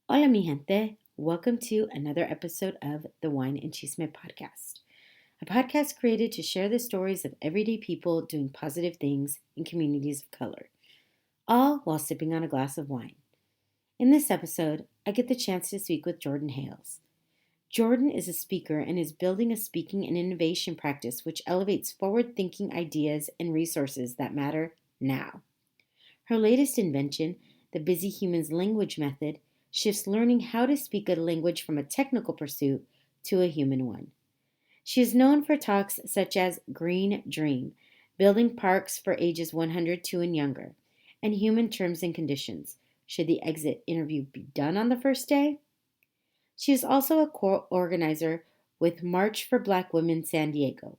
Hola, mi gente. Welcome to another episode of the Wine and Chisme podcast, a podcast created to share the stories of everyday people doing positive things in communities of color, all while sipping on a glass of wine. In this episode, I get the chance to speak with Jordan Hayles. Jordan is a speaker and is building a speaking and innovation practice which elevates forward-thinking ideas and resources that matter now. Her latest invention, the Busy Humans Language Method, shifts learning how to speak a language from a technical pursuit to a human one. She is known for talks such as Green Dream, Building Parks for Ages 102 and Younger, and Human Terms and Conditions, should the exit interview be done on the first day. She is also a co-organizer with March for Black Womxn San Diego,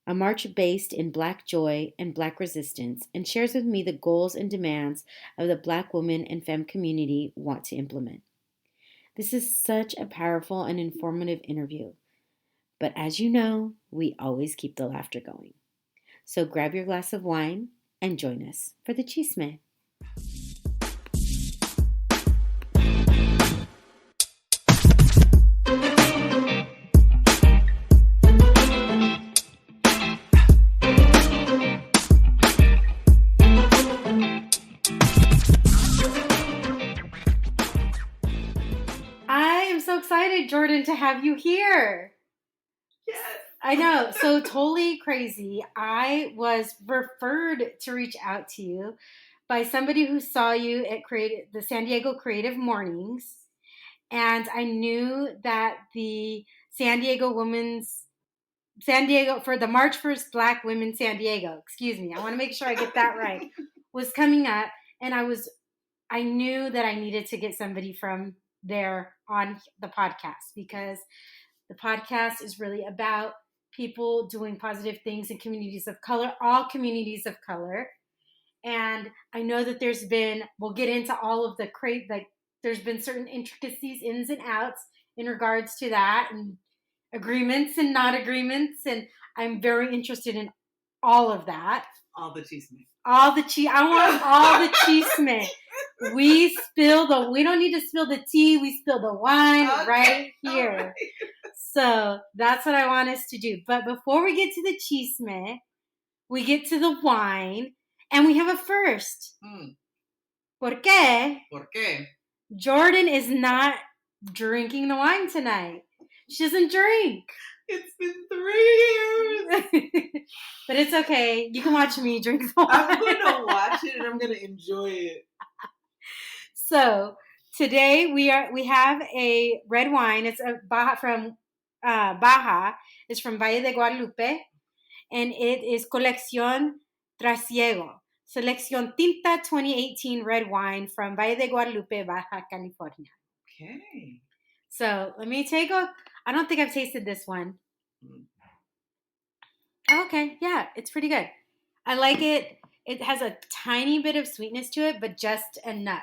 a march based in Black joy and Black resistance, and shares with me the goals and demands of the Black women and femme community want to implement. This is such a powerful and informative interview. But as you know, we always keep the laughter going. So grab your glass of wine and join us for the chisme. Excited, Jordan, to have you here. Yes. I know. So totally crazy. I was referred to reach out to you by somebody who saw you at the San Diego Creative Mornings. And I knew that the for the March for Black Women San Diego, excuse me, I want to make sure I get that right, was coming up. And I knew that I needed to get somebody from there on the podcast, because the podcast is really about people doing positive things in communities of color, all communities of color. And I know that we'll get into all of there's been certain intricacies, ins and outs in regards to that, and agreements and not agreements. And I'm very interested in all of that. All the chisme. I want all the chisme. We don't need to spill the tea. We spill the wine right here. Right. So that's what I want us to do. But before we get to the chisme, we get to the wine, and we have a first. ¿Por qué? ¿Por qué? Jordan is not drinking the wine tonight. She doesn't drink. It's been 3 years. But it's okay. You can watch me drink the wine. I'm going to watch it and I'm going to enjoy it. So today we have a red wine. It's a Baja from Baja. It's from Valle de Guadalupe, and it is Colección Trasiego. Selección Tinta 2018 red wine from Valle de Guadalupe, Baja California. Okay. So let me I don't think I've tasted this one. Okay, yeah, it's pretty good. I like it. It has a tiny bit of sweetness to it, but just enough.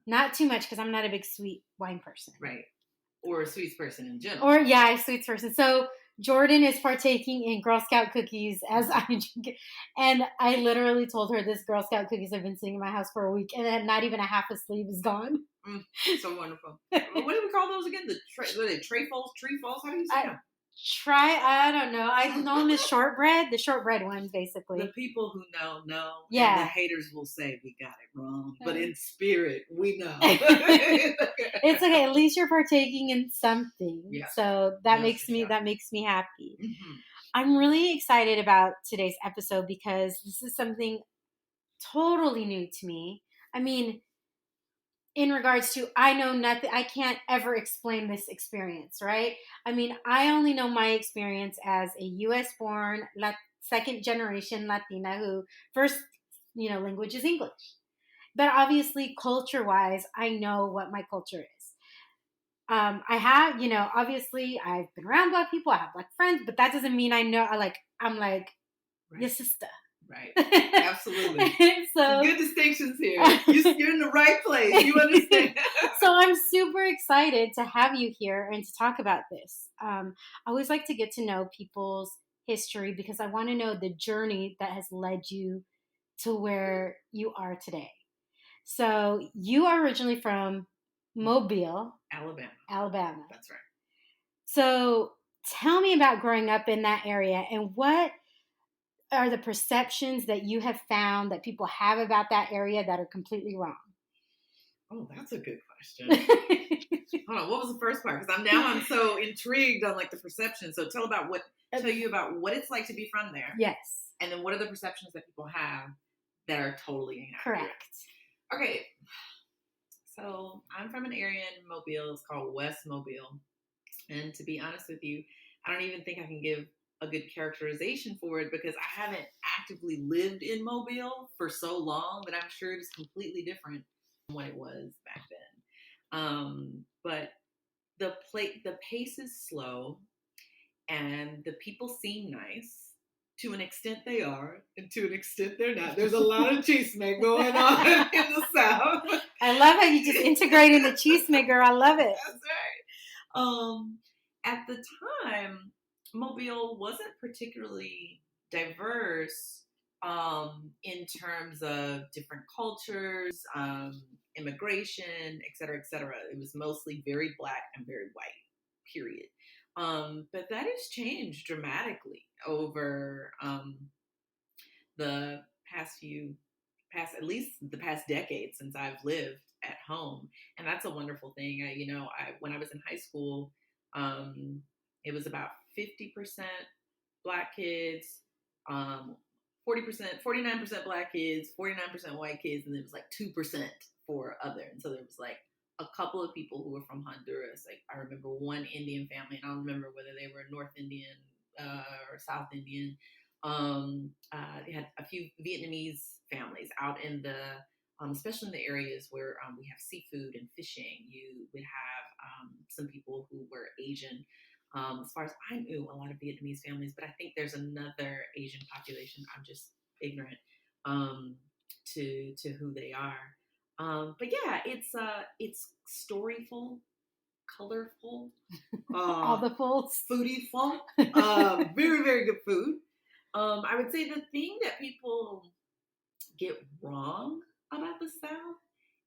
Not too much, because I'm not a big sweet wine person. Right. Or a sweets person in general. A sweets person. So Jordan is partaking in Girl Scout cookies as I drink it. And I literally told her this Girl Scout cookies have been sitting in my house for a week, and then not even a half a sleeve is gone. So wonderful. What do we call those again? What are they? Trefoils? How do you say them? I don't know. I know them as shortbread. The shortbread ones, basically. The people who know. Yeah. And the haters will say we got it wrong. But in spirit, we know. It's okay. At least you're partaking in something. Yeah. So that makes me happy. Mm-hmm. I'm really excited about today's episode because this is something totally new to me. I mean, in regards to, I know nothing, I can't ever explain this experience, right? I mean, I only know my experience as a U.S. born, second generation Latina who first, language is English. But obviously, culture-wise, I know what my culture is. I have, obviously, I've been around Black people, I have Black friends, but that doesn't mean I'm like, right. Your sister. Right. Absolutely. So good distinctions here. You're in the right place. You understand. So I'm super excited to have you here and to talk about this. I always like to get to know people's history because I want to know the journey that has led you to where you are today. So you are originally from Mobile, Alabama. Alabama. That's right. So tell me about growing up in that area, and what are the perceptions that you have found that people have about that area that are completely wrong? Oh, that's a good question. Hold on, what was the first part? Because I'm so intrigued on like the perception. So tell you about what it's like to be from there. Yes. And then what are the perceptions that people have that are totally inaccurate? Correct. Okay. So I'm from an area in Mobile. It's called West Mobile. And to be honest with you, I don't even think I can give a good characterization for it because I haven't actively lived in Mobile for so long that I'm sure it is completely different from what it was back then. But the pace is slow and the people seem nice. To an extent they are, and to an extent they're not. There's a lot of chisme going on in the South. I love how you just integrated the chisme, girl. I love it. That's right. At the time, Mobile wasn't particularly diverse in terms of different cultures, immigration, et cetera, et cetera. It was mostly very Black and very white, period. But that has changed dramatically over the at least the past decade since I've lived at home. And that's a wonderful thing. When I was in high school, it was about 50% Black kids, 40%, 49% Black kids, 49% white kids, and then it was like 2% for other. And so there was like a couple of people who were from Honduras. Like I remember one Indian family, and I don't remember whether they were North Indian or South Indian. They had a few Vietnamese families out in especially in the areas where we have seafood and fishing. You would have some people who were Asian. As far as I knew, a lot of Vietnamese families, but I think there's another Asian population. I'm just ignorant to who they are. But yeah, it's storyful, colorful, all the fulls, foodie-ful, very, very good food. I would say the thing that people get wrong about the South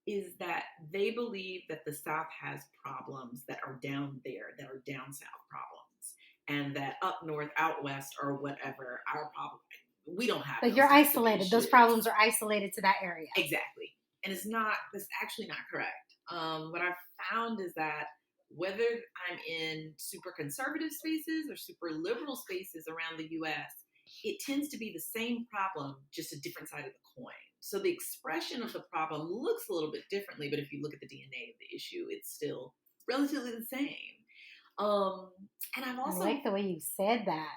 is that they believe that the South has problems that are down there, that are down South problems, and that up north, out west, or whatever, our problem, we don't have. Like you're isolated. Those problems are isolated to that area. Exactly. And that's actually not correct. What I've found is that whether I'm in super conservative spaces or super liberal spaces around the US, it tends to be the same problem, just a different side of the coin. So the expression of the problem looks a little bit differently, but if you look at the DNA of the issue, it's still relatively the same. And I like the way you said that.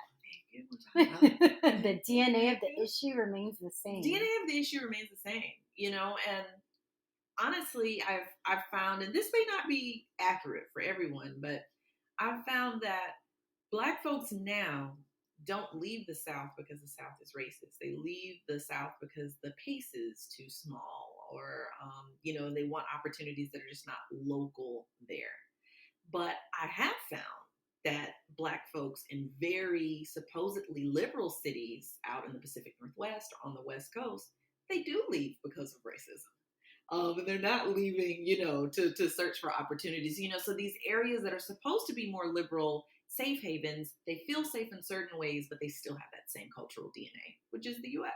The DNA of the issue remains the same. DNA of the issue remains the same, and honestly, I've found, and this may not be accurate for everyone, but I've found that Black folks now don't leave the South because the South is racist. They leave the South because the pace is too small, or they want opportunities that are just not local there. But I have found that Black folks in very supposedly liberal cities out in the Pacific Northwest or on the West Coast, they do leave because of racism. And they're not leaving, to search for opportunities, so these areas that are supposed to be more liberal, safe havens, they feel safe in certain ways, but they still have that same cultural DNA, which is the US.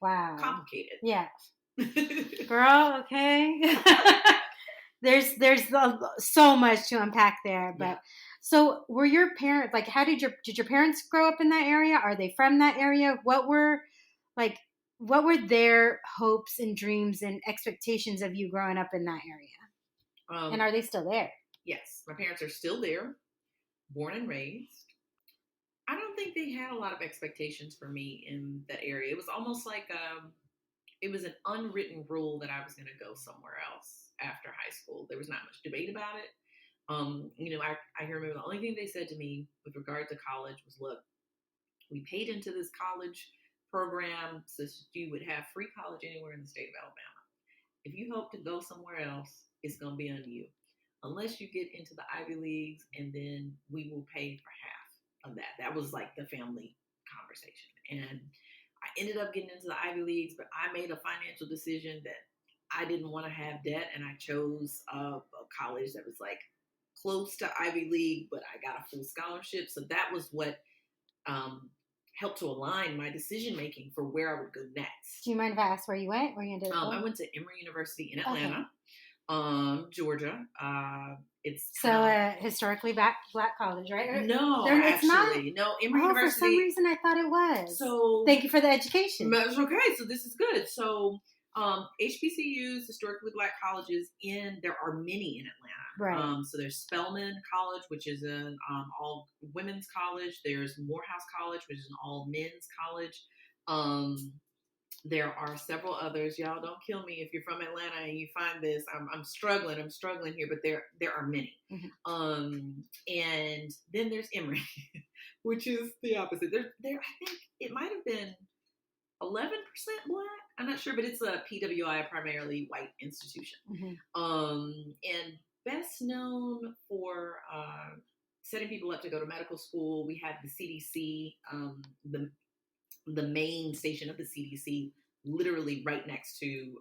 Wow. Complicated. Yeah. Girl, okay. There's so much to unpack there, but yeah. So were your parents, like, how did your parents grow up in that area? Are they from that area? What were their hopes and dreams and expectations of you growing up in that area? And are they still there? Yes, my parents are still there, born and raised. I don't think they had a lot of expectations for me in that area. It was almost like it was an unwritten rule that I was going to go somewhere else after high school. There was not much debate about it. I remember the only thing they said to me with regard to college was, look, we paid into this college program so you would have free college anywhere in the state of Alabama. If you hope to go somewhere else, it's going to be on you. Unless you get into the Ivy Leagues, and then we will pay for half of that. That was like the family conversation. And I ended up getting into the Ivy Leagues, but I made a financial decision that I didn't want to have debt, and I chose a college that was like close to Ivy League, but I got a full scholarship. So that was what helped to align my decision making for where I would go next. Do you mind if I ask where you went? Where you ended up going? I went to Emory University in Atlanta, Georgia. It's so a historically black college, right? No, it's actually, not? No. Emory University. For some reason, I thought it was. So thank you for the education. That's okay. So this is good. So HBCUs, historically black colleges, there are many in Atlanta. Right. So there's Spelman College, which is an all women's college. There's Morehouse College, which is an all men's college. There are several others. Y'all don't kill me if you're from Atlanta and you find this. I'm struggling here, but there are many. Mm-hmm. And then there's Emory, which is the opposite. There I think it might have been 11% black. I'm not sure, but it's a PWI, primarily white institution. Mm-hmm. And best known for setting people up to go to medical school. We had the CDC, the main station of the CDC, literally right next to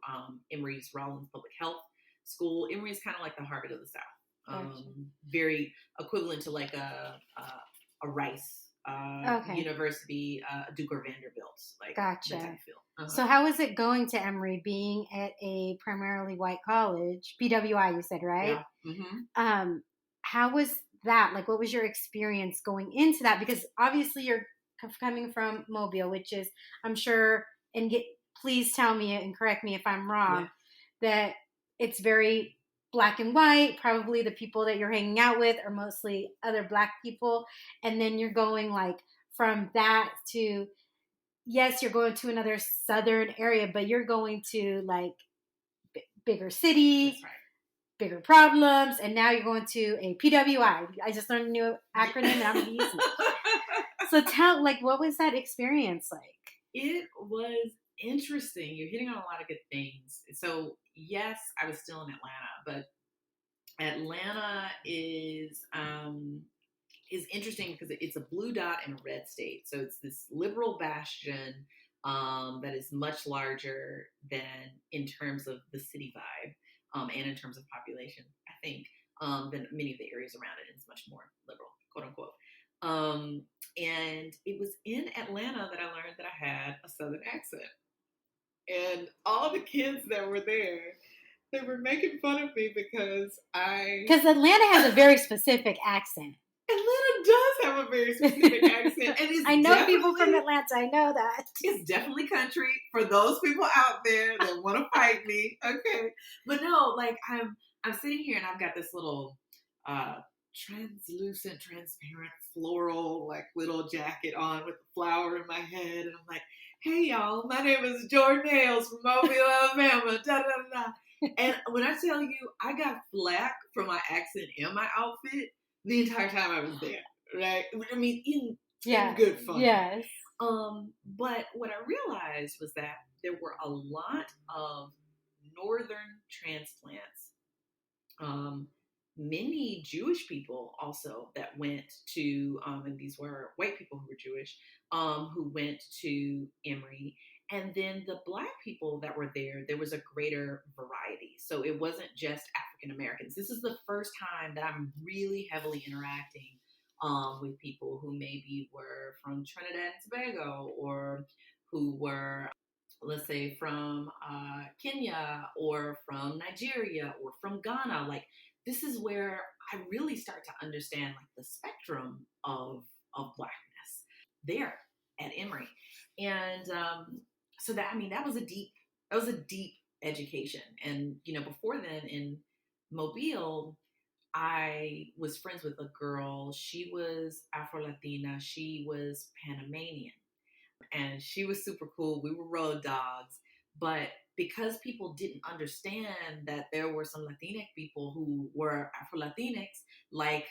Emory's Rollins Public Health School. Emory is kind of like the Harvard of the South. Gotcha. Very equivalent to like a Rice University, Duke or Vanderbilt, like gotcha. That type of feel. Uh-huh. So how was it going to Emory, being at a primarily white college? PWI, you said, right? Yeah. Mm-hmm. How was that? Like, what was your experience going into that? Because obviously you're coming from Mobile, which is, I'm sure, and please tell me and correct me if I'm wrong, that it's very black and white. Probably the people that you're hanging out with are mostly other black people. And then you're going like from that to, yes, you're going to another southern area, but you're going to like bigger city, That's right. Bigger problems. And now you're going to a PWI. I just learned a new acronym and I'm using it. So tell, like, what was that experience like? It was interesting. You're hitting on a lot of good things. So yes, I was still in Atlanta, but Atlanta is interesting because it's a blue dot in a red state. So it's this liberal bastion that is much larger than in terms of the city vibe and in terms of population, I think, than many of the areas around it. It's much more liberal, quote unquote. And it was in Atlanta that I learned that I had a Southern accent. And all the kids that were there, they were making fun of me because Atlanta has a very specific accent. Atlanta does have a very specific accent. And I know people from Atlanta. I know that. It's definitely country for those people out there that want to fight me. Okay. But no, like I'm sitting here and I've got this little translucent, transparent, floral, like little jacket on with a flower in my head. And I'm like, hey y'all, my name is Jordan Hayles from Mobile, Alabama. Da, da, da. And when I tell you, I got flack for my accent and my outfit the entire time I was there, right? I mean, in good fun. Yes. But what I realized was that there were a lot of northern transplants, many Jewish people also that went to, and these were white people who were Jewish, who went to Emory. And then the black people that were there was a greater variety. So it wasn't just African Americans. This is the first time that I'm really heavily interacting with people who maybe were from Trinidad and Tobago, or who were, let's say, from Kenya, or from Nigeria, or from Ghana. Like, this is where I really start to understand like the spectrum of blackness there at Emory. And so that, I mean, that was a deep education. And, you know, before then in Mobile, I was friends with a girl. She was Afro-Latina. She was Panamanian. And she was super cool. We were road dogs. But because people didn't understand that there were some Latinx people who were Afro-Latinx, like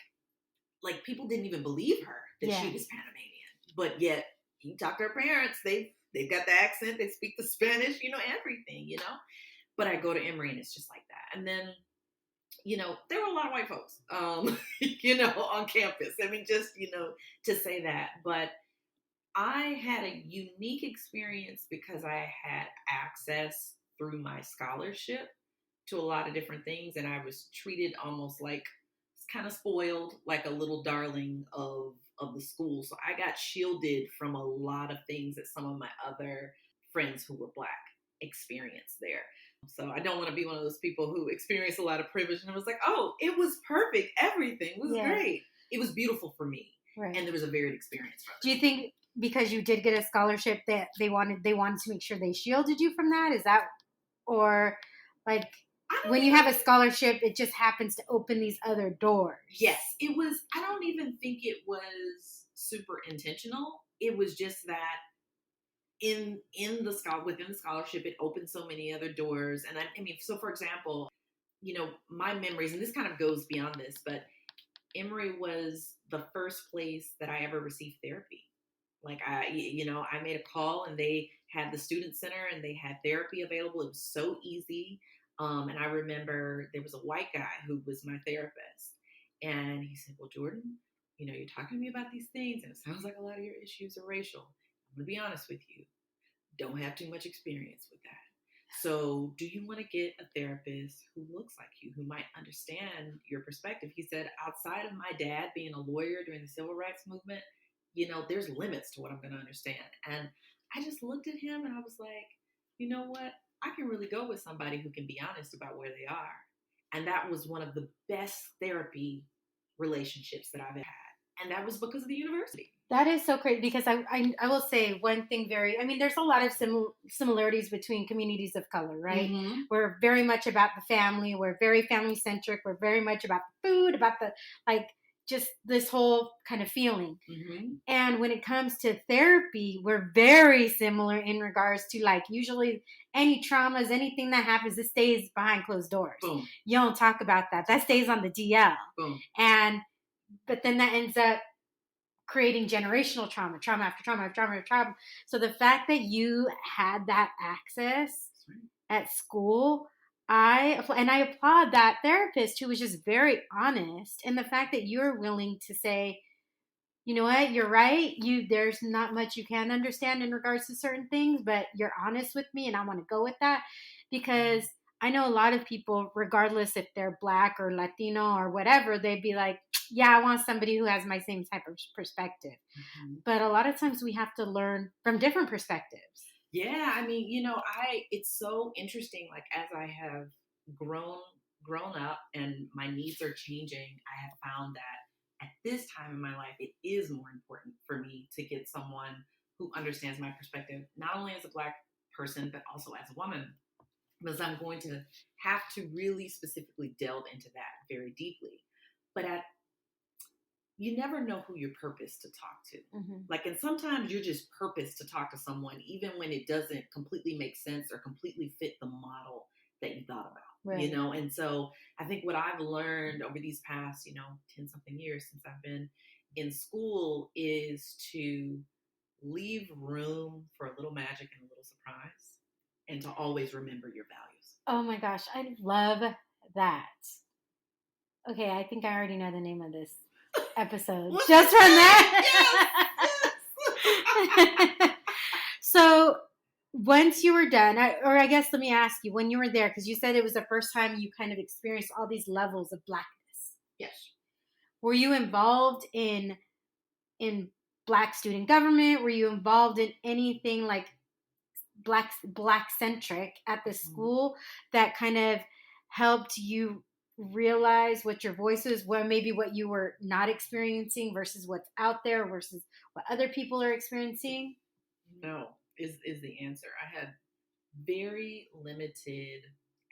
people didn't even believe her that she was Panamanian. But yet, you talk to her parents, they've got the accent, they speak the Spanish, you know, everything, you know. But I go to Emory and it's just like that. And then, you know, there were a lot of white folks, you know, on campus. I mean, just, you know, to say that. But I had a unique experience because I had access through my scholarship to a lot of different things, and I was treated almost like kind of spoiled, like a little darling of the school. So I got shielded from a lot of things that some of my other friends who were Black experienced there. So I don't want to be one of those people who experienced a lot of privilege and it was like, oh, it was perfect. Everything was great. It was beautiful for me. Right. And there was a varied experience from it. Do you think because you did get a scholarship that they wanted to make sure they shielded you from that? Is that, or like when you have a scholarship, it just happens to open these other doors? Yes, it was. I don't even think it was super intentional. It was just that within the scholarship, it opened so many other doors. And I mean, so for example, my memories, and this kind of goes beyond this, but Emory was the first place that I ever received therapy. Like I made a call and they had the student center and they had therapy available. It was so easy. And I remember there was a white guy who was my therapist, and he said, well, Jordan, you're talking to me about these things and it sounds like a lot of your issues are racial. I'm going to be honest with you. Don't have too much experience with that. So do you want to get a therapist who looks like you, who might understand your perspective? He said, outside of my dad being a lawyer during the civil rights movement, there's limits to what I'm going to understand. And I just looked at him and I was like, you know what? I can really go with somebody who can be honest about where they are. And that was one of the best therapy relationships that I've had. And that was because of the university. That is so great, because I will say one thing there's a lot of similarities between communities of color, right? Mm-hmm. We're very much about the family. We're very family centric. We're very much about the food, about the, just this whole kind of feeling. Mm-hmm. And when it comes to therapy, we're very similar in regards to usually any traumas, anything that happens, it stays behind closed doors. Boom. You don't talk about that. That stays on the DL. Boom. But then that ends up creating generational trauma after trauma after trauma after trauma. So the fact that you had that access at school, I applaud that therapist who was just very honest. And the fact that you're willing to say, you know what, you're right. There's not much you can understand in regards to certain things, but you're honest with me and I want to go with that. Because I know a lot of people, regardless if they're Black or Latino or whatever, they'd be like, yeah, I want somebody who has my same type of perspective. Mm-hmm. But a lot of times we have to learn from different perspectives. Yeah, I mean, it's so interesting. Like as I have grown up and my needs are changing, I have found that at this time in my life, it is more important for me to get someone who understands my perspective, not only as a Black person, but also as a woman, because I'm going to have to really specifically delve into that very deeply. But you never know who you're purposed to talk to. Mm-hmm. And sometimes you're just purposed to talk to someone, even when it doesn't completely make sense or completely fit the model that you thought about, right. And so I think what I've learned over these past, 10 something years since I've been in school is to leave room for a little magic and a little surprise and to always remember your values. Oh my gosh. I love that. Okay. I think I already know the name of this episode just from that. Yes. So once you were done, I guess let me ask you, when you were there, because you said it was the first time you kind of experienced all these levels of Blackness. Yes. Were you involved in Black student government? Were you involved in anything like Black centric at the school that kind of helped you realize what your voice is, maybe what you were not experiencing versus what's out there versus what other people are experiencing? No, is the answer. I had very limited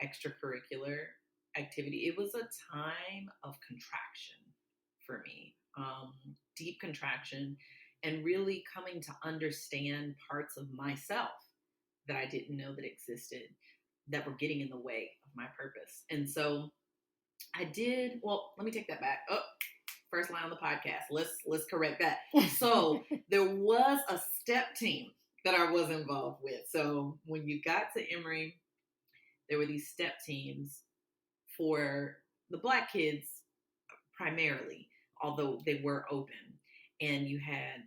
extracurricular activity. It was a time of contraction for me, deep contraction, and really coming to understand parts of myself that I didn't know that existed, that were getting in the way of my purpose. And so I did, well, let me take that back. Oh, first line on the podcast. Let's correct that. So there was a step team that I was involved with. So when you got to Emory, there were these step teams for the Black kids primarily, although they were open. And you had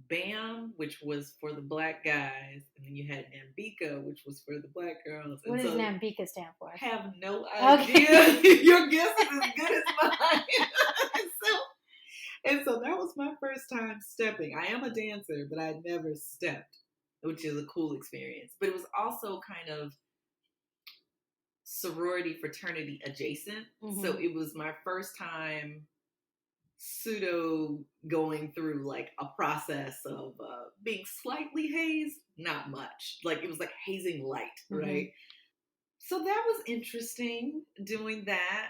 BAM, which was for the black guys, and then you had Nambika, which was for the black girls. What And does so Nambika stand for? I have no idea. Okay. Your guess is as good as mine. and so that was my first time stepping. I am a dancer, but I never stepped, which is a cool experience. But it was also kind of sorority fraternity adjacent. Mm-hmm. So it was my first time pseudo going through like a process of being slightly hazed, not much. Like it was like hazing light, mm-hmm. right? So that was interesting doing that.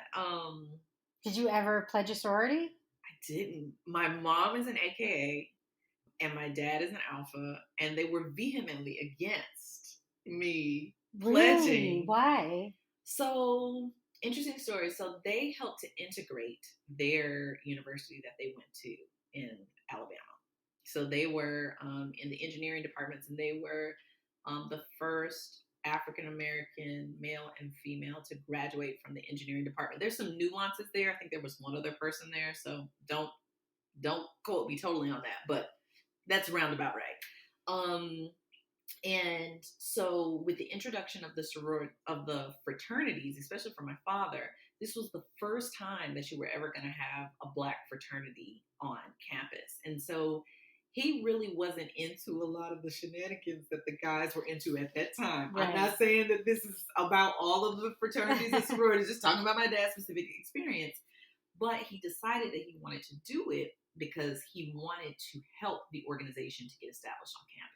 Did you ever pledge a sorority? I didn't. My mom is an AKA and my dad is an alpha, and they were vehemently against me pledging. Really? Why? So, interesting story. So they helped to integrate their university that they went to in Alabama. So they were in the engineering departments, and they were the first African-American male and female to graduate from the engineering department. There's some nuances there. I think there was one other person there, so don't quote me totally on that, but that's roundabout right. And so with the introduction of the fraternities, especially for my father, this was the first time that you were ever going to have a black fraternity on campus. And so he really wasn't into a lot of the shenanigans that the guys were into at that time. Right. I'm not saying that this is about all of the fraternities and sororities, just talking about my dad's specific experience. But he decided that he wanted to do it because he wanted to help the organization to get established on campus.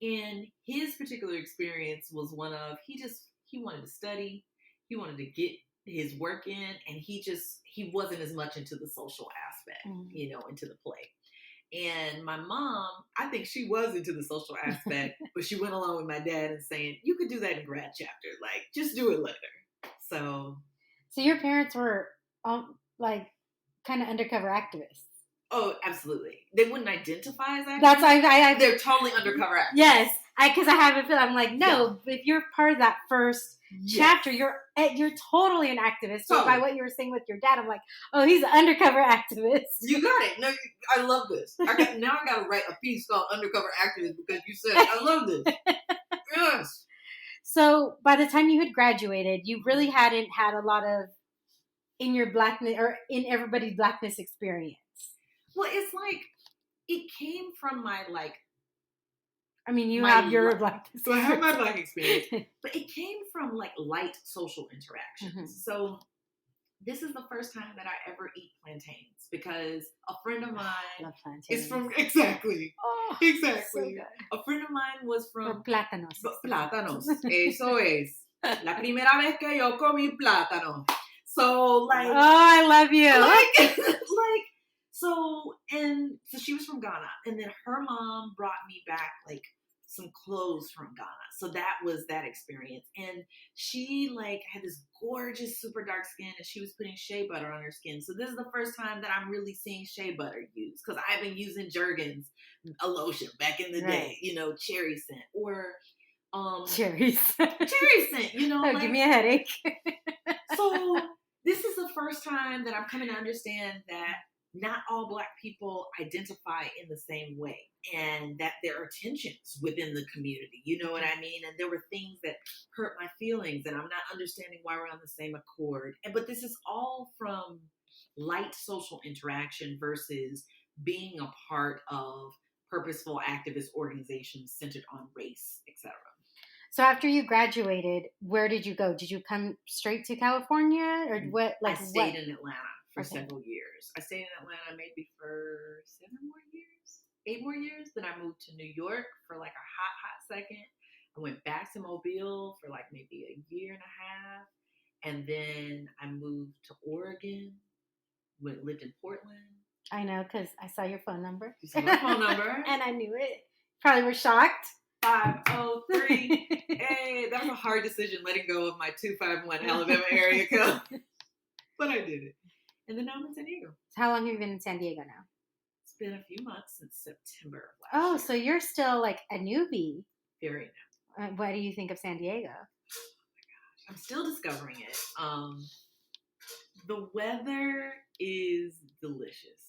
And his particular experience was one of, he wanted to study, he wanted to get his work in, and he wasn't as much into the social aspect, mm-hmm. Into the play. And my mom, I think she was into the social aspect, but she went along with my dad and saying, you could do that in grad chapter, like, just do it later. So your parents were like kind of undercover activists. Oh, absolutely. They wouldn't identify as actors. That's I they're totally undercover actors. Yes, because I have a feel. I'm like, no. Yeah. If you're part of that first chapter, you're totally an activist. So by what you were saying with your dad, I'm like, oh, he's an undercover activist. You got it. No, I love this. I got to write a piece called "Undercover Activist" because you said I love this. Yes. So by the time you had graduated, you really hadn't had a lot of in your blackness or in everybody's blackness experience. Well, it's like, it came from my, like... I mean, you have your black experience. So I have my black experience. But it came from, like, light social interactions. Mm-hmm. So this is the first time that I ever eat plantains. Because a friend of mine is from... Exactly. Oh, exactly. So a friend of mine was from... Or plátanos. Plátanos. Eso es. La primera vez que yo comí plátano. So, like... Oh, I love you. Like... So she was from Ghana, and then her mom brought me back like some clothes from Ghana. So that was that experience. And she like had this gorgeous, super dark skin, and she was putting shea butter on her skin. So this is the first time that I'm really seeing shea butter used, because I've been using Jergens, a lotion back in the day, cherry scent or cherry scent. Cherry scent, Oh, like, give me a headache. So this is the first time that I'm coming to understand that not all Black people identify in the same way, and that there are tensions within the community. You know what I mean? And there were things that hurt my feelings, and I'm not understanding why we're on the same accord. But this is all from light social interaction versus being a part of purposeful activist organizations centered on race, etc. So after you graduated, where did you go? Did you come straight to California, or what? Like I stayed in Atlanta for several years. I stayed in Atlanta maybe for 8 more years. Then I moved to New York for like a hot second. I went back to Mobile for like maybe a year and a half. And then I moved to Oregon, lived in Portland. I know, because I saw your phone number. You saw my phone number. And I knew it. Probably were shocked. 503. Hey, that was a hard decision, letting go of my 251 Alabama area code. But I did it. And then now I'm in San Diego. So how long have you been in San Diego now? It's been a few months since September of last year. So you're still like a newbie. Very new. What do you think of San Diego? Oh my gosh. I'm still discovering it. The weather is delicious.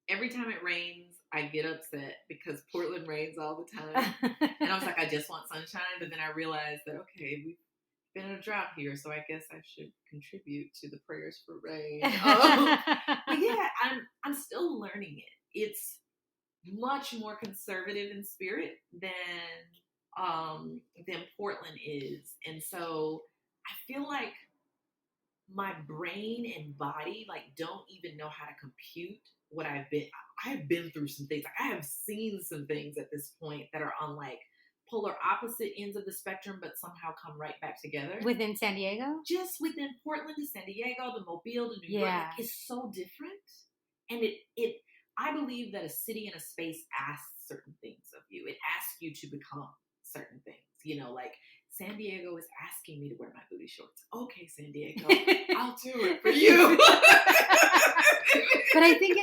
Every time it rains, I get upset because Portland rains all the time. And I was like, I just want sunshine. But then I realized that, okay, we've been in a drought here, so I guess I should contribute to the prayers for rain. But yeah, I'm still learning it. It's much more conservative in spirit than Portland is. And so I feel like my brain and body like don't even know how to compute what I've been through some things. Like I have seen some things at this point that are on like polar opposite ends of the spectrum, but somehow come right back together. Within San Diego? Just within Portland to San Diego, to Mobile to New York, like, it's so different. And I believe that a city and a space asks certain things of you. It asks you to become certain things. You know, like San Diego is asking me to wear my booty shorts. Okay, San Diego, I'll do it for you. But I think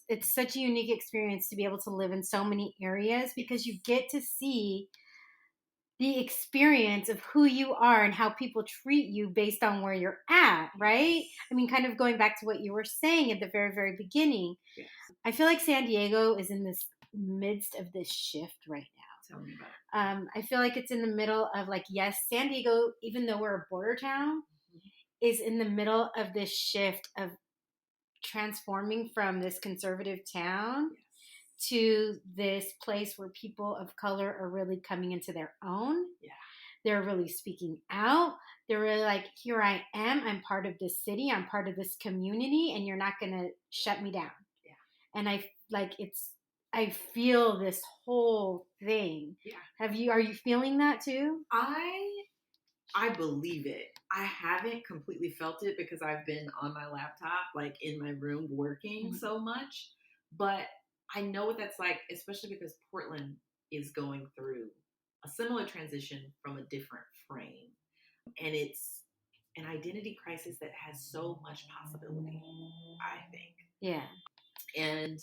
it's such a unique experience to be able to live in so many areas because you get to see the experience of who you are and how people treat you based on where you're at, right? I mean, kind of going back to what you were saying at the very, very beginning. Yes. I feel like San Diego is in this midst of this shift right now. Tell me about it. I feel like it's in the middle of like, yes, San Diego, even though we're a border town, is in the middle of this shift of transforming from this conservative town to this place where people of color are really coming into their own. Yeah. They're really speaking out. They're really like, here I am. I'm part of this city. I'm part of this community, and you're not going to shut me down. Yeah. And I feel this whole thing. Yeah. Are you feeling that too? I believe it. I haven't completely felt it because I've been on my laptop, like in my room working so much, but I know what that's like, especially because Portland is going through a similar transition from a different frame. And it's an identity crisis that has so much possibility, I think. Yeah. And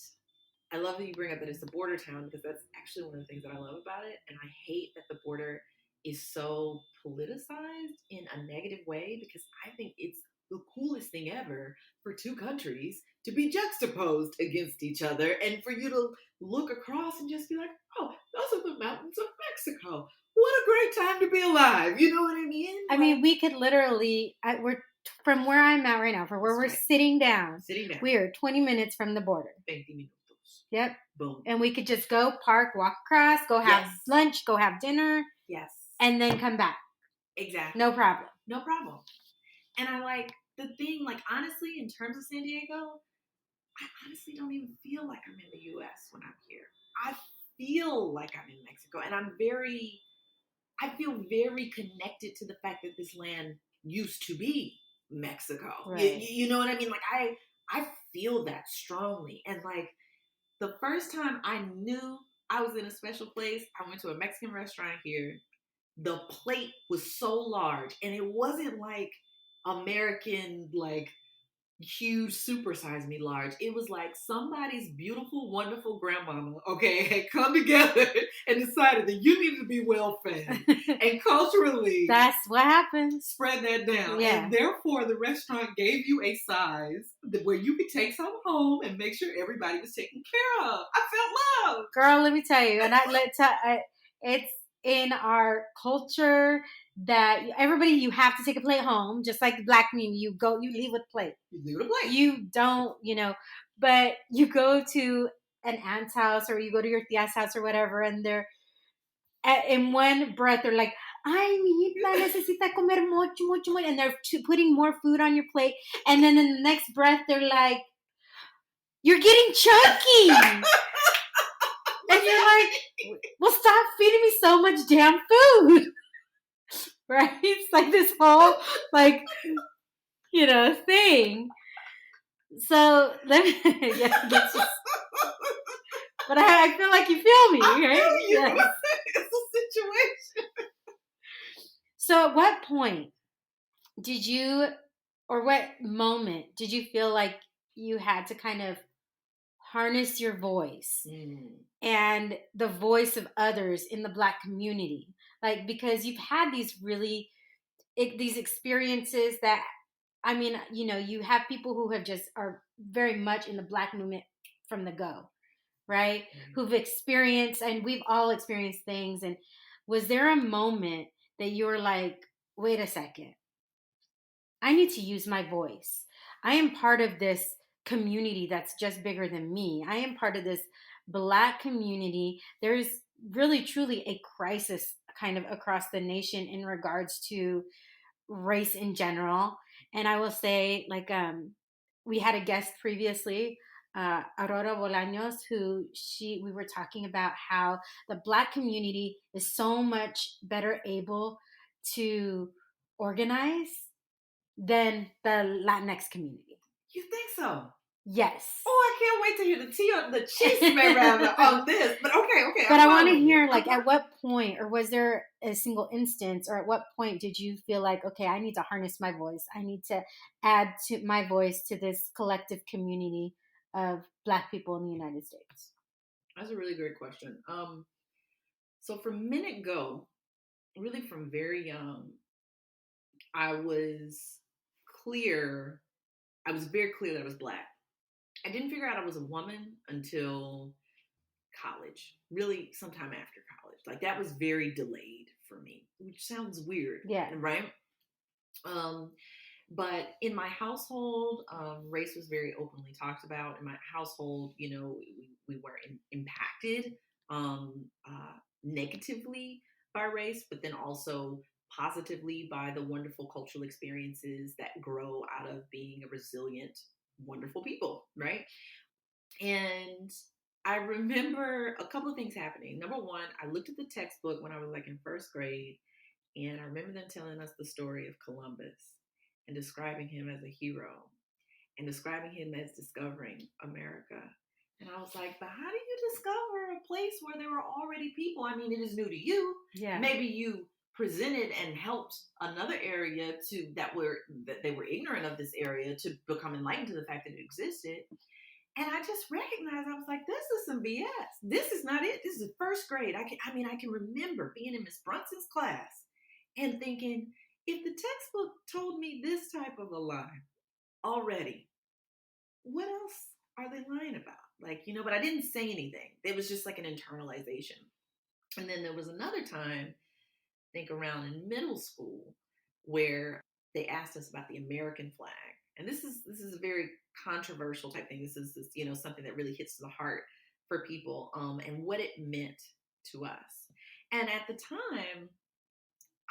I love that you bring up that it's a border town because that's actually one of the things that I love about it. And I hate that the border is so politicized in a negative way because I think it's the coolest thing ever for two countries to be juxtaposed against each other and for you to look across and just be like, oh, those are the mountains of Mexico. What a great time to be alive. You know what I mean? I mean, we could literally, we're from where I'm at right now, from where we're sitting down, we are 20 minutes from the border. 20 minutos. Yep. Boom. And we could just go park, walk across, go have lunch, go have dinner. Yes. And then come back. Exactly. No problem. No problem. And I like the thing, like, honestly, in terms of San Diego, I honestly don't even feel like I'm in the U.S. when I'm here. I feel like I'm in Mexico. And I feel very connected to the fact that this land used to be Mexico. Right. You know what I mean? Like, I feel that strongly. And, like, the first time I knew I was in a special place, I went to a Mexican restaurant here. The plate was so large, and it wasn't like American, like, huge super size me large. It was like somebody's beautiful, wonderful grandmama, okay, had come together and decided that you needed to be well fed and culturally that's what happens. Spread that down. Yeah. And therefore the restaurant gave you a size where you could take some home and make sure everybody was taken care of. I felt love. Girl, let me tell you, and it's in our culture that everybody, you have to take a plate home, just like the Black community. You leave with a plate. You leave with a plate. You don't, but you go to an aunt's house or you go to your tia's house or whatever, and they're in one breath, they're like, ay, mijita, necesita comer mucho, mucho, mucho, and they're putting more food on your plate, and then in the next breath, they're like, you're getting chunky. And you're like, well, stop feeding me so much damn food. Right? It's like this whole, thing. So, that's just, but I feel like you feel me, right? I feel you. Yes. It's a situation. So at what point what moment did you feel like you had to kind of harness your voice and the voice of others in the Black community? Like, because you've had these these experiences that, I mean, you have people who have are very much in the Black movement from the go, right? Who've experienced, and we've all experienced things. And was there a moment that you were like, wait a second, I need to use my voice. I am part of this community that's just bigger than me. I am part of this Black community. There's really, truly a crisis kind of across the nation in regards to race in general. And I will say, like, we had a guest previously, Aurora Bolaños, we were talking about how the Black community is so much better able to organize than the Latinx community. You think so? Yes. Oh, I can't wait to hear the tea on the chisme rather of this. But okay. But I want to hear, like, at what point, or was there a single instance, or at what point did you feel like, okay, I need to harness my voice. I need to add to my voice to this collective community of Black people in the United States? That's a really great question. So from minute go, really from very young, I was very clear that I was Black. I didn't figure out I was a woman until college, really sometime after college. Like that was very delayed for me, which sounds weird. Yeah. Right? But in my household, race was very openly talked about. In my household, we were impacted negatively by race, but then also positively by the wonderful cultural experiences that grow out of being a resilient, wonderful people, right? And I remember a couple of things happening. Number one, I looked at the textbook when I was like in first grade, and I remember them telling us the story of Columbus and describing him as a hero and describing him as discovering America. And I was like, but how do you discover a place where there were already people? I mean, it is new to you. Yeah. Maybe you presented and helped another area that they were ignorant of this area to become enlightened to the fact that it existed. And I just recognized, I was like, this is some BS. This is not it. This is first grade. I can remember being in Miss Brunson's class and thinking, if the textbook told me this type of a lie already, what else are they lying about? But I didn't say anything. It was just like an internalization. And then there was another time, I think around in middle school, where they asked us about the American flag. And this is a very controversial type thing. This is something that really hits the heart for people, and what it meant to us. And at the time,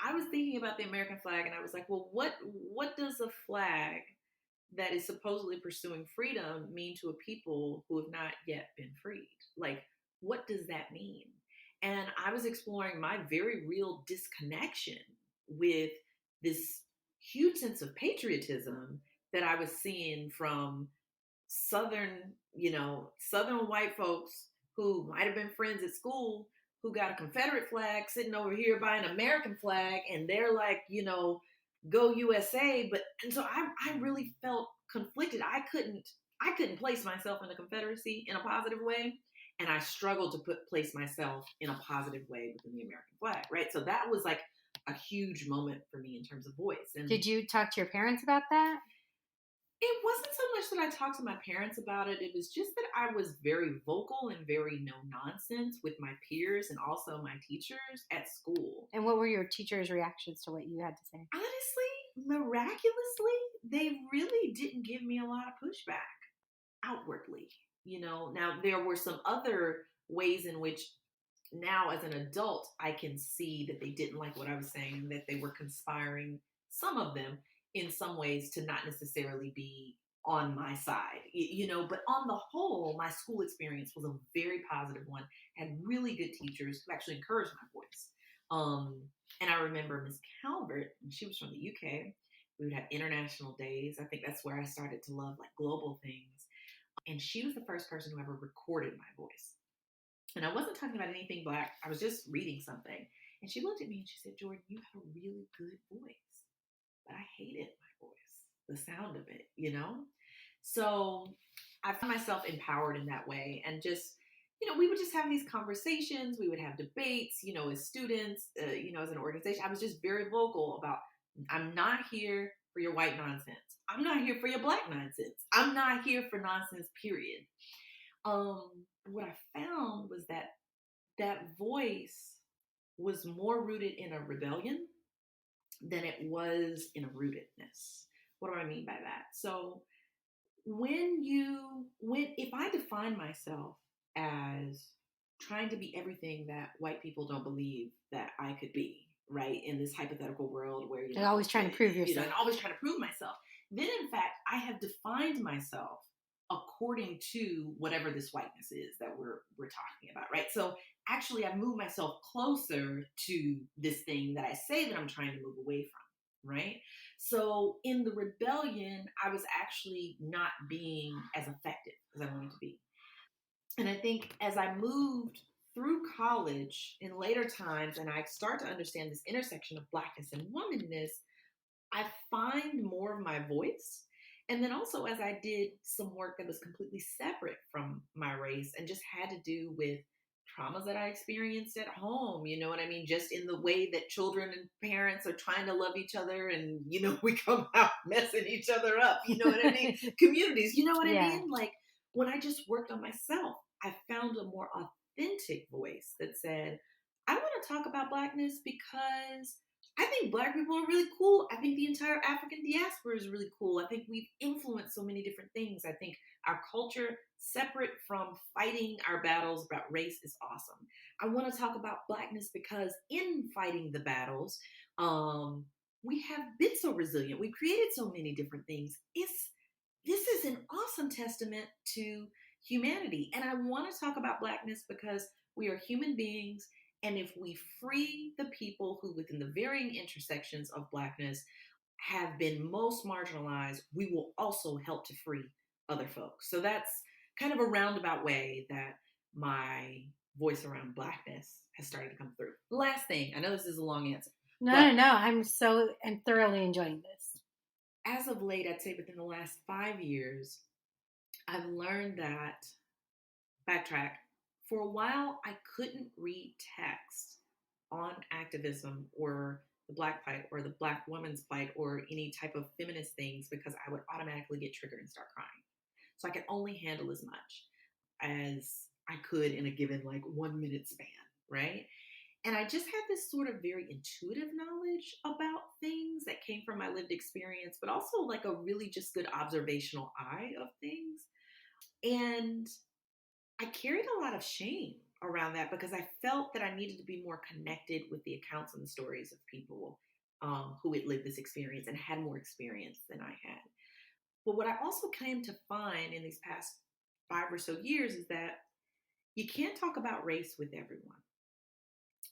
I was thinking about the American flag, and I was like, well, what does a flag that is supposedly pursuing freedom mean to a people who have not yet been freed? Like, what does that mean? And I was exploring my very real disconnection with this huge sense of patriotism that I was seeing from Southern white folks who might have been friends at school, who got a Confederate flag sitting over here by an American flag, and they're like, go USA. And so I really felt conflicted. I couldn't place myself in the Confederacy in a positive way, and I struggled to place myself in a positive way within the American flag, right? So that was like a huge moment for me in terms of voice. And did you talk to your parents about that? It wasn't so much that I talked to my parents about it. It was just that I was very vocal and very no nonsense with my peers and also my teachers at school. And what were your teachers' reactions to what you had to say? Honestly, miraculously, they really didn't give me a lot of pushback outwardly. Now there were some other ways in which now as an adult, I can see that they didn't like what I was saying, that they were conspiring, some of them, in some ways to not necessarily be on my side, but on the whole, my school experience was a very positive one. I had really good teachers who actually encouraged my voice. And I remember Miss Calvert, and she was from the UK. We would have international days. I think that's where I started to love like global things. And she was the first person who ever recorded my voice. And I wasn't talking about anything Black. I was just reading something. And she looked at me and she said, Jordan, you have a really good voice. But I hated my voice, the sound of it, So I found myself empowered in that way. And just, we would just have these conversations. We would have debates, as students, as an organization. I was just very vocal about, I'm not here for your white nonsense. I'm not here for your Black nonsense. I'm not here for nonsense, period. what I found was that that voice was more rooted in a rebellion than it was in a rootedness. What do I mean by that? So when if I define myself as trying to be everything that white people don't believe that I could be, right? In this hypothetical world where, You're always trying to prove yourself. and always trying to prove myself, then in fact, I have defined myself according to whatever this whiteness is that we're talking about, right? So actually I've moved myself closer to this thing that I say that I'm trying to move away from, right? So in the rebellion, I was actually not being as effective as I wanted to be. And I think as I moved through college in later times and I start to understand this intersection of blackness and womanness, I find more of my voice. And then also, as I did some work that was completely separate from my race and just had to do with traumas that I experienced at home, you know what I mean? Just in the way that children and parents are trying to love each other and, we come out messing each other up, you know what I mean? Communities, you know what I mean? Like when I just worked on myself, I found a more authentic voice that said, I want to talk about blackness because I think black people are really cool. I think the entire African diaspora is really cool. I think we've influenced so many different things. I think our culture, separate from fighting our battles about race, is awesome. I want to talk about blackness because in fighting the battles, we have been so resilient. We've created so many different things. This is an awesome testament to humanity. And I want to talk about blackness because we are human beings. And if we free the people who, within the varying intersections of blackness, have been most marginalized, we will also help to free other folks. So that's kind of a roundabout way that my voice around blackness has started to come through. Last thing, I know this is a long answer. No. I'm thoroughly enjoying this. As of late, I'd say within the last 5 years, I've learned that, backtrack, for a while, I couldn't read text on activism or the Black plight or the Black woman's plight or any type of feminist things because I would automatically get triggered and start crying. So I could only handle as much as I could in a given 1 minute span, right? And I just had this sort of very intuitive knowledge about things that came from my lived experience, but also a really just good observational eye of things. And I carried a lot of shame around that because I felt that I needed to be more connected with the accounts and the stories of people who had lived this experience and had more experience than I had. But what I also came to find in these past 5 or so years is that you can't talk about race with everyone.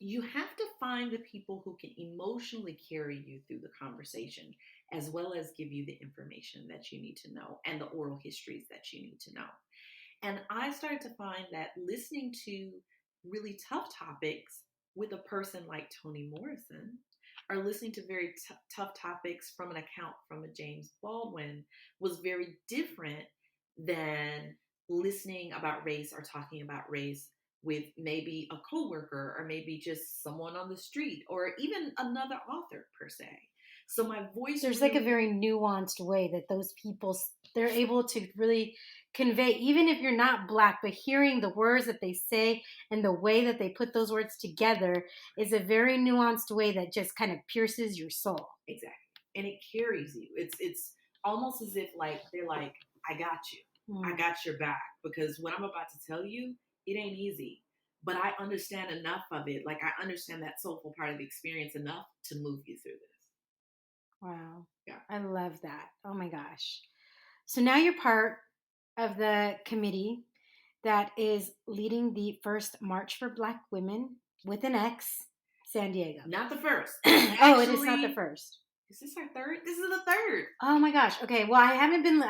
You have to find the people who can emotionally carry you through the conversation, as well as give you the information that you need to know and the oral histories that you need to know. And I started to find that listening to really tough topics with a person like Toni Morrison, or listening to very tough topics from an account from a James Baldwin, was very different than listening about race or talking about race with maybe a coworker or maybe just someone on the street or even another author per se. So my voice, there's a very nuanced way that those people, they're able to really convey, even if you're not Black, but hearing the words that they say and the way that they put those words together is a very nuanced way that just kind of pierces your soul. Exactly. And it carries you. It's almost as if they're like, I got you. I got your back, because what I'm about to tell you, it ain't easy. But I understand enough of it. I understand that soulful part of the experience enough to move you through this. Wow. Yeah. I love that. Oh my gosh. So now you're part of the committee that is leading the first March for Black Women with an X, San Diego. Not the first. Actually, it is not the first. Is this our third? This is the third. Oh my gosh. Okay. Well, I haven't been.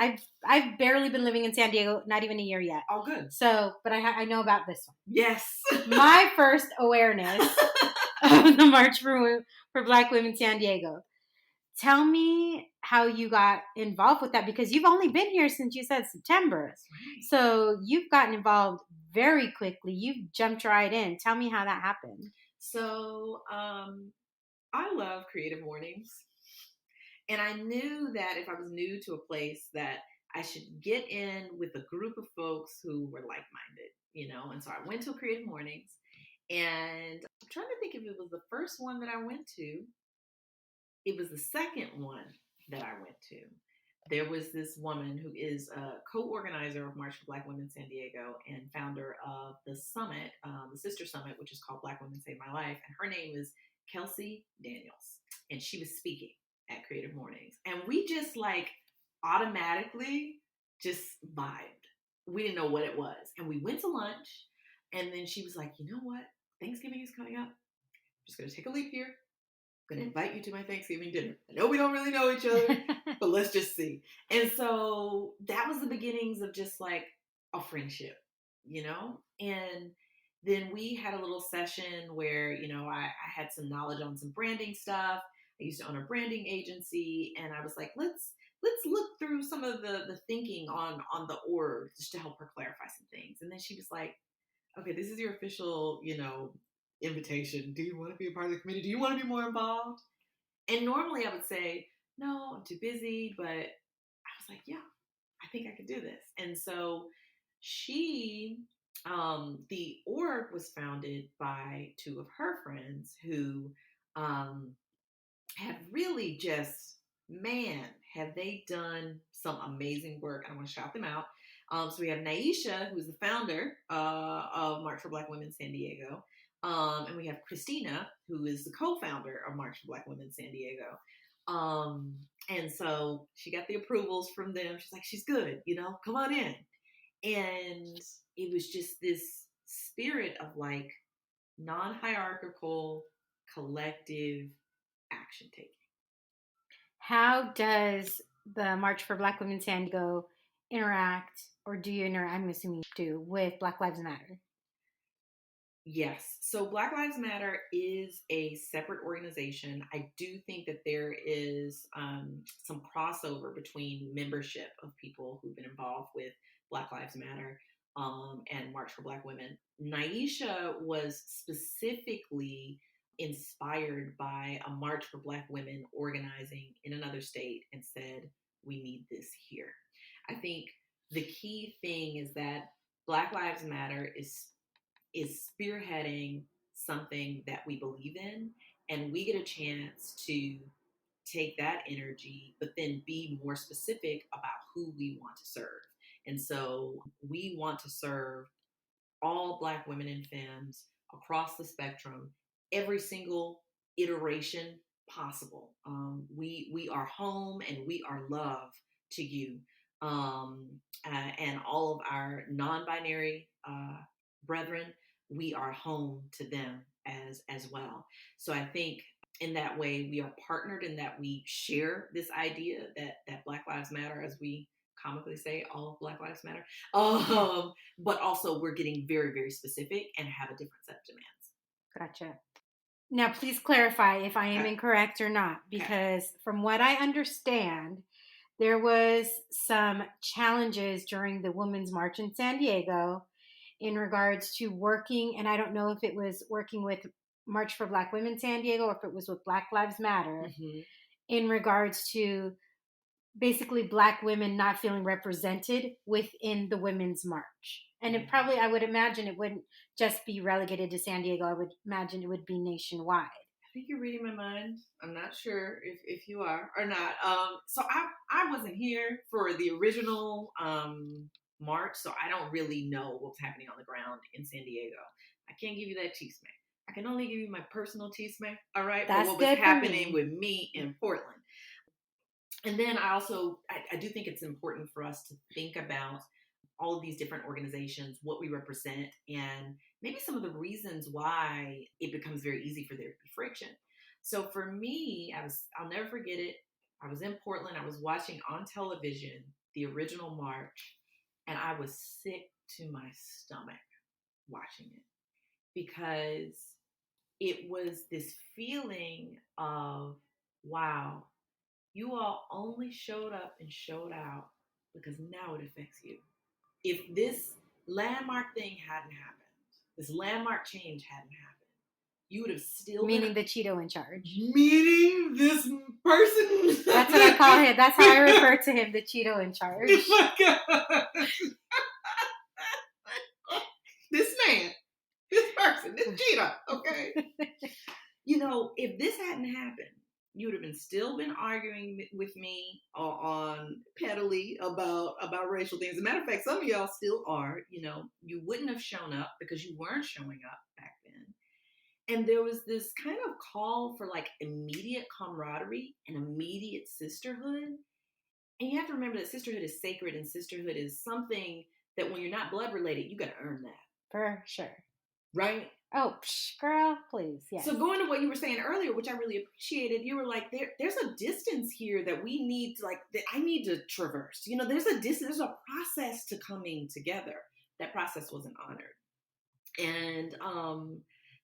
I've barely been living in San Diego. Not even a year yet. Oh, good. So, but I know about this one. Yes. My first awareness of the March for Black Women San Diego. Tell me how you got involved with that, because you've only been here since, you said, September. That's right. So you've gotten involved very quickly. You've jumped right in. Tell me how that happened. So I love creative mornings. And I knew that if I was new to a place that I should get in with a group of folks who were like-minded, And so I went to Creative Mornings, and I'm trying to think if it was the first one that I went to. It was the second one that I went to. There was this woman who is a co-organizer of March for Black Women San Diego and founder of the summit, the sister summit, which is called Black Women Save My Life. And her name is Kelsey Daniels. And she was speaking at Creative Mornings. And we just automatically just vibed. We didn't know what it was. And we went to lunch. And then she was like, you know what? Thanksgiving is coming up. I'm just going to take a leap here. I'm going to invite you to my Thanksgiving dinner. I know we don't really know each other, but let's just see. And so that was the beginnings of just a friendship, And then we had a little session where, I had some knowledge on some branding stuff. I used to own a branding agency, and I was like, let's look through some of the thinking on the org just to help her clarify some things. And then she was like, okay, this is your official, invitation. Do you want to be a part of the committee? Do you want to be more involved? And normally I would say, no, I'm too busy. But I was like, yeah, I think I could do this. And so the org was founded by two of her friends who have really just, man, have they done some amazing work. I want to shout them out. So we have Naisha, who's the founder of March for Black Women San Diego. And we have Christina, who is the co-founder of March for Black Women San Diego. And so she got the approvals from them. She's like, she's good, come on in. And it was just this spirit of non-hierarchical, collective action taking. How does the March for Black Women San Diego interact, or do you interact, I'm assuming you do, with Black Lives Matter? Yes. So Black Lives Matter is a separate organization. I do think that there is some crossover between membership of people who've been involved with Black Lives Matter and March for Black Women. Naisha was specifically inspired by a March for Black Women organizing in another state and said, we need this here. I think the key thing is that Black Lives Matter is spearheading something that we believe in, and we get a chance to take that energy, but then be more specific about who we want to serve. And so we want to serve all Black women and femmes across the spectrum, every single iteration possible. We are home and we are love to you. And all of our non-binary brethren, we are home to them as well. So I think in that way we are partnered, in that we share this idea that Black Lives Matter, as we comically say, all of Black Lives Matter. But also we're getting very, very specific and have a different set of demands. Gotcha. Now, please clarify if I am incorrect or not, because from what I understand, there was some challenges during the Women's March in San Diego in regards to working, and I don't know if it was working with March for Black Women San Diego or if it was with Black Lives Matter, in regards to basically Black women not feeling represented within the Women's March. And it probably, I would imagine it wouldn't just be relegated to San Diego. I would imagine it would be nationwide. I think you're reading my mind. I'm not sure if you are or not. So I wasn't here for the original march, so I don't really know what was happening on the ground in San Diego. I can't give you that chisme. I can only give you my personal chisme, all right? That's what was happening with me in Portland. And then I do think it's important for us to think about all of these different organizations, what we represent, and maybe some of the reasons why it becomes very easy for there to be friction. So for me, I'll never forget it. I was in Portland. I was watching on television the original march, and I was sick to my stomach watching it, because it was this feeling of, wow, you all only showed up and showed out because now it affects you. If this landmark thing hadn't happened, this landmark change hadn't happened, you would have still meaning the Cheeto in charge. Meaning this person. That's what I call him. That's how I refer to him, the Cheeto in charge. Oh my God. This man, this person, this Cheeto, okay? If this hadn't happened, you would have still been arguing with me on pettily about racial things. As a matter of fact, some of y'all still are. You wouldn't have shown up because you weren't showing up back then. And there was this kind of call for like immediate camaraderie and immediate sisterhood. And you have to remember that sisterhood is sacred, and sisterhood is something that when you're not blood related, you got to earn that. For sure. Right? Oh, girl, please. Yes. So going to what you were saying earlier, which I really appreciated, you were like, there's a distance here that we need to, that I need to traverse. There's a distance, there's a process to coming together. That process wasn't honored. And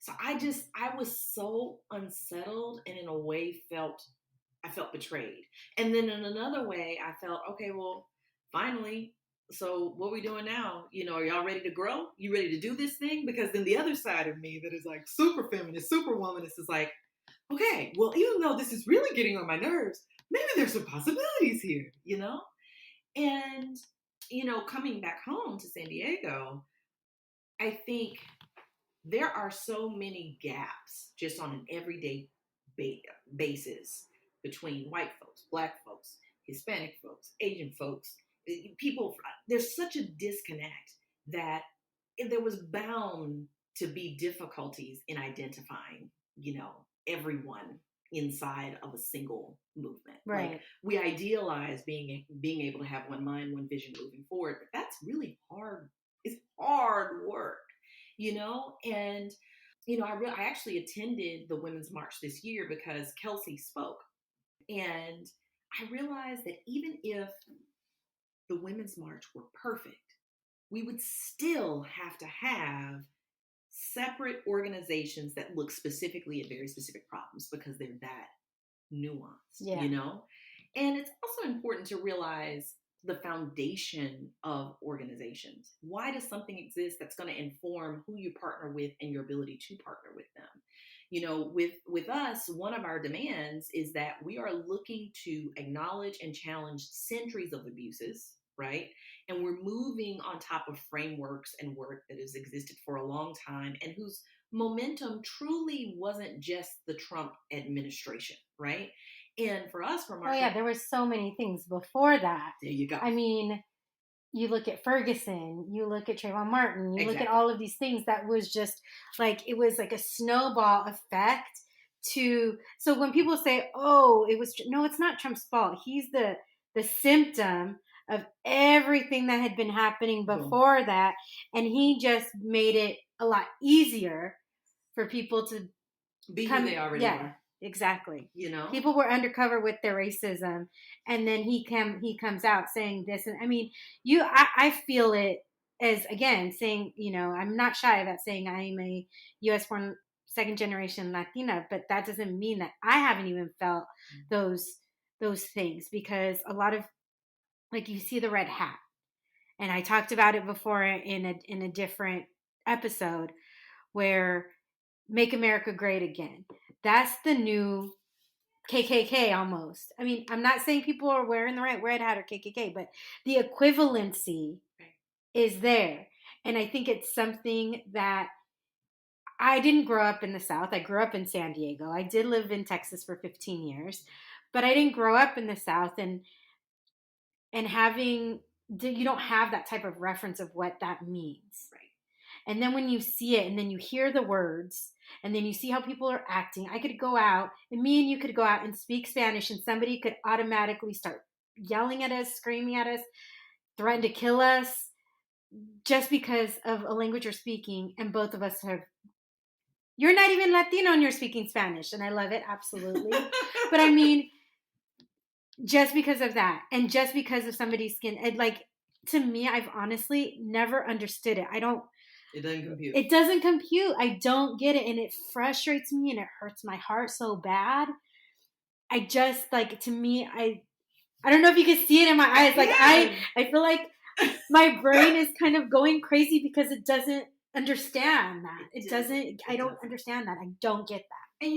so I was so unsettled, and in a way I felt betrayed. And then in another way, I felt, okay, well, finally, so what are we doing now? Are y'all ready to grow? You ready to do this thing? Because then the other side of me that is like super feminist, super womanist is like, okay, well, even though this is really getting on my nerves, maybe there's some possibilities here, And, coming back home to San Diego, I think there are so many gaps just on an everyday basis between white folks, Black folks, Hispanic folks, Asian folks, people. There's such a disconnect that there was bound to be difficulties in identifying, everyone inside of a single movement. Right. Like, we idealize being able to have one mind, one vision moving forward, but that's really hard. It's hard work, and I actually attended the Women's March this year because Kelsey spoke. And I realized that even if the Women's March were perfect, we would still have to have separate organizations that look specifically at very specific problems because they're that nuanced, And it's also important to realize the foundation of organizations. Why does something exist that's going to inform who you partner with and your ability to partner with them? With us, one of our demands is that we are looking to acknowledge and challenge centuries of abuses, right? And we're moving on top of frameworks and work that has existed for a long time and whose momentum truly wasn't just the Trump administration, right? And for us, from our there were so many things before that. There you go. I mean, you look at Ferguson, you look at Trayvon Martin, you look at all of these things that was just like, it was like a snowball effect so when people say, oh, no, it's not Trump's fault. He's the symptom of everything that had been happening before that. And he just made it a lot easier for people to be who they already are. Exactly. People were undercover with their racism, and then he comes out saying this. And I mean, I feel it as, again, saying, I'm not shy about saying I am a U.S. born second generation Latina, but that doesn't mean that I haven't even felt those things, because a lot of, like, you see the red hat, and I talked about it before in a different episode, where Make America Great Again. That's the new KKK almost. I mean, I'm not saying people are wearing the red hat or KKK, but the equivalency is there. And I think it's something that I didn't grow up in the South. I grew up in San Diego. I did live in Texas for 15 years, but I didn't grow up in the South. And you don't have that type of reference of what that means. Right. And then when you see it and then you hear the words and then you see how people are acting, I could go out and me and you could go out and speak Spanish and somebody could automatically start yelling at us, screaming at us, threaten to kill us just because of a language you're speaking. And both of us you're not even Latino and you're speaking Spanish. And I love it. Absolutely. But I mean, just because of that and just because of somebody's skin, to me, I've honestly never understood it. It doesn't compute. It doesn't compute. I don't get it. And it frustrates me and it hurts my heart so bad. I just, to me, I don't know if you can see it in my eyes. I feel like my brain is kind of going crazy because it doesn't understand that. It doesn't. I don't understand that. I don't get that. And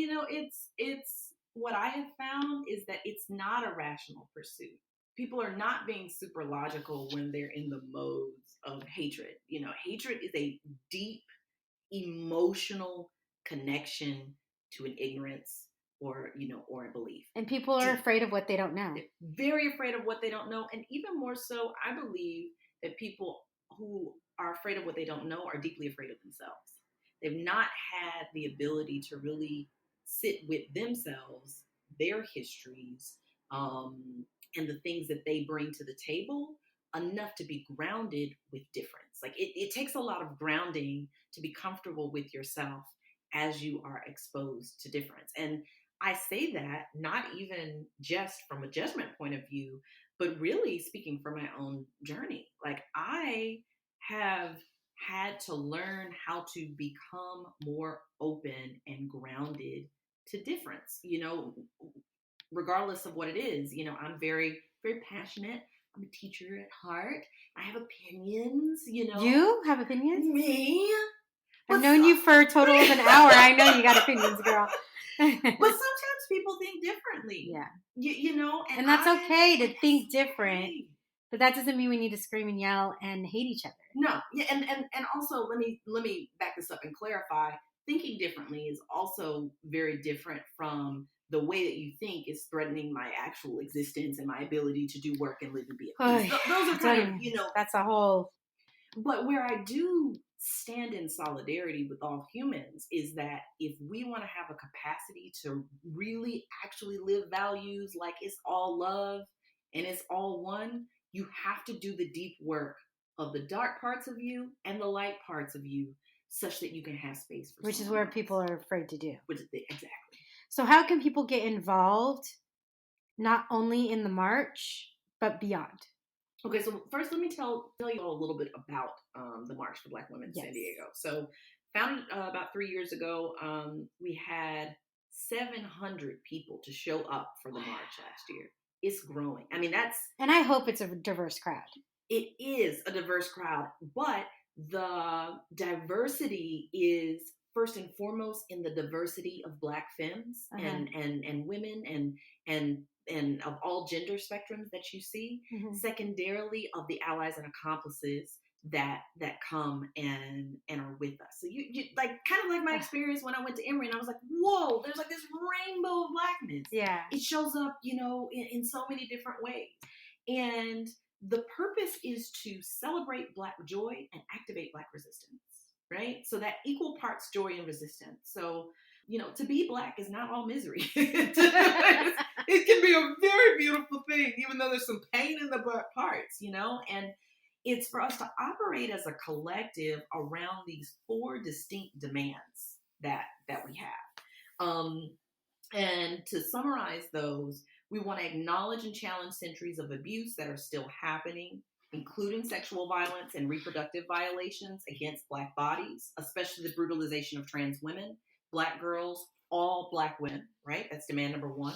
it's what I have found is that it's not a rational pursuit. People are not being super logical when they're in the modes of hatred. Hatred is a deep emotional connection to an ignorance or a belief. And people are afraid of what they don't know. Very afraid of what they don't know. And even more so, I believe that people who are afraid of what they don't know are deeply afraid of themselves. They've not had the ability to really sit with themselves, their histories, and the things that they bring to the table enough to be grounded with difference. Like it takes a lot of grounding to be comfortable with yourself as you are exposed to difference. And I say that not even just from a judgment point of view, but really speaking from my own journey. Like I have had to learn how to become more open and grounded to difference, regardless of what it is. I'm very, very passionate. I'm a teacher at heart. I have opinions, You have opinions? Me? I've known you for a total of an hour. I know you got opinions, girl. But sometimes people think differently. Yeah. And that's okay to think different. Okay. But that doesn't mean we need to scream and yell and hate each other. No. Yeah, and also let me back this up and clarify. Thinking differently is also very different from the way that you think is threatening my actual existence and my ability to do work and live and be at peace. Those are kind of, that's a whole. But where I do stand in solidarity with all humans is that if we want to have a capacity to really actually live values like it's all love and it's all one, you have to do the deep work of the dark parts of you and the light parts of you such that you can have space for which is where people are afraid to do. Exactly. So how can people get involved not only in the march, but beyond? Okay, so first let me tell you all a little bit about the March for Black Women in San Diego. So founded about 3 years ago, we had 700 people to show up for the march last year. It's growing. I mean, and I hope it's a diverse crowd. It is a diverse crowd, but the diversity is first and foremost in the diversity of Black femmes and women and of all gender spectrums that you see. Mm-hmm. Secondarily, of the allies and accomplices that come and are with us. So you like kind of like my experience when I went to Emory, and I was like, whoa, there's like this rainbow of Blackness. Yeah, it shows up, in so many different ways, and the purpose is to celebrate Black joy and activate Black resistance, right? So that equal parts joy and resistance. So, to be Black is not all misery. It can be a very beautiful thing, even though there's some pain in the parts, and it's for us to operate as a collective around these 4 distinct demands that we have. And to summarize those, we want to acknowledge and challenge centuries of abuse that are still happening, including sexual violence and reproductive violations against Black bodies, especially the brutalization of trans women, Black girls, all Black women, right? That's demand number 1.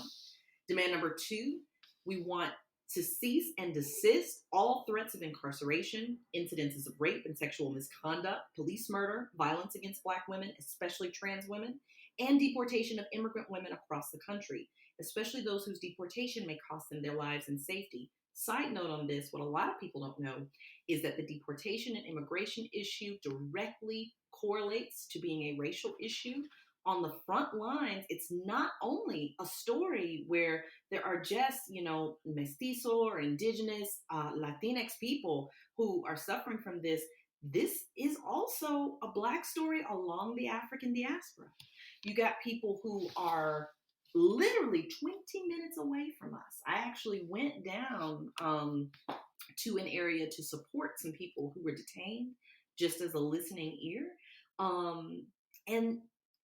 Demand number 2, we want to cease and desist all threats of incarceration, incidences of rape and sexual misconduct, police murder, violence against Black women, especially trans women, and deportation of immigrant women across the country, especially those whose deportation may cost them their lives and safety. Side note on this, what a lot of people don't know is that the deportation and immigration issue directly correlates to being a racial issue. On the front lines, it's not only a story where there are just, mestizo or indigenous Latinx people who are suffering from this. This is also a Black story along the African diaspora. You got people who are literally 20 minutes away from us. I actually went down to an area to support some people who were detained just as a listening ear. And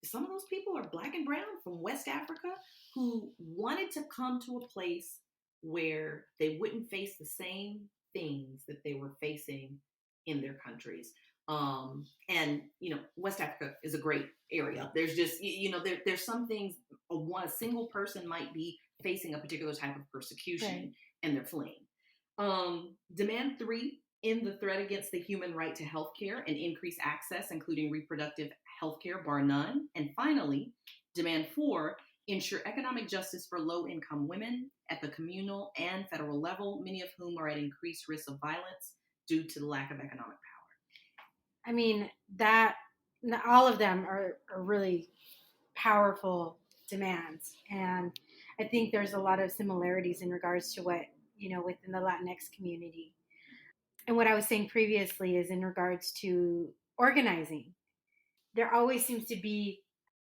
some of those people are Black and brown from West Africa who wanted to come to a place where they wouldn't face the same things that they were facing in their countries. And West Africa is a great area. There's just, there's some things a single person might be facing a particular type of persecution, right, and they're fleeing. Demand 3, end the threat against the human right to health care and increase access, including reproductive health care, bar none. And finally, demand 4, ensure economic justice for low-income women at the communal and federal level, many of whom are at increased risk of violence due to the lack of economic power. I mean, that all of them are really powerful demands. And I think there's a lot of similarities in regards to what, within the Latinx community. And what I was saying previously is in regards to organizing. There always seems to be,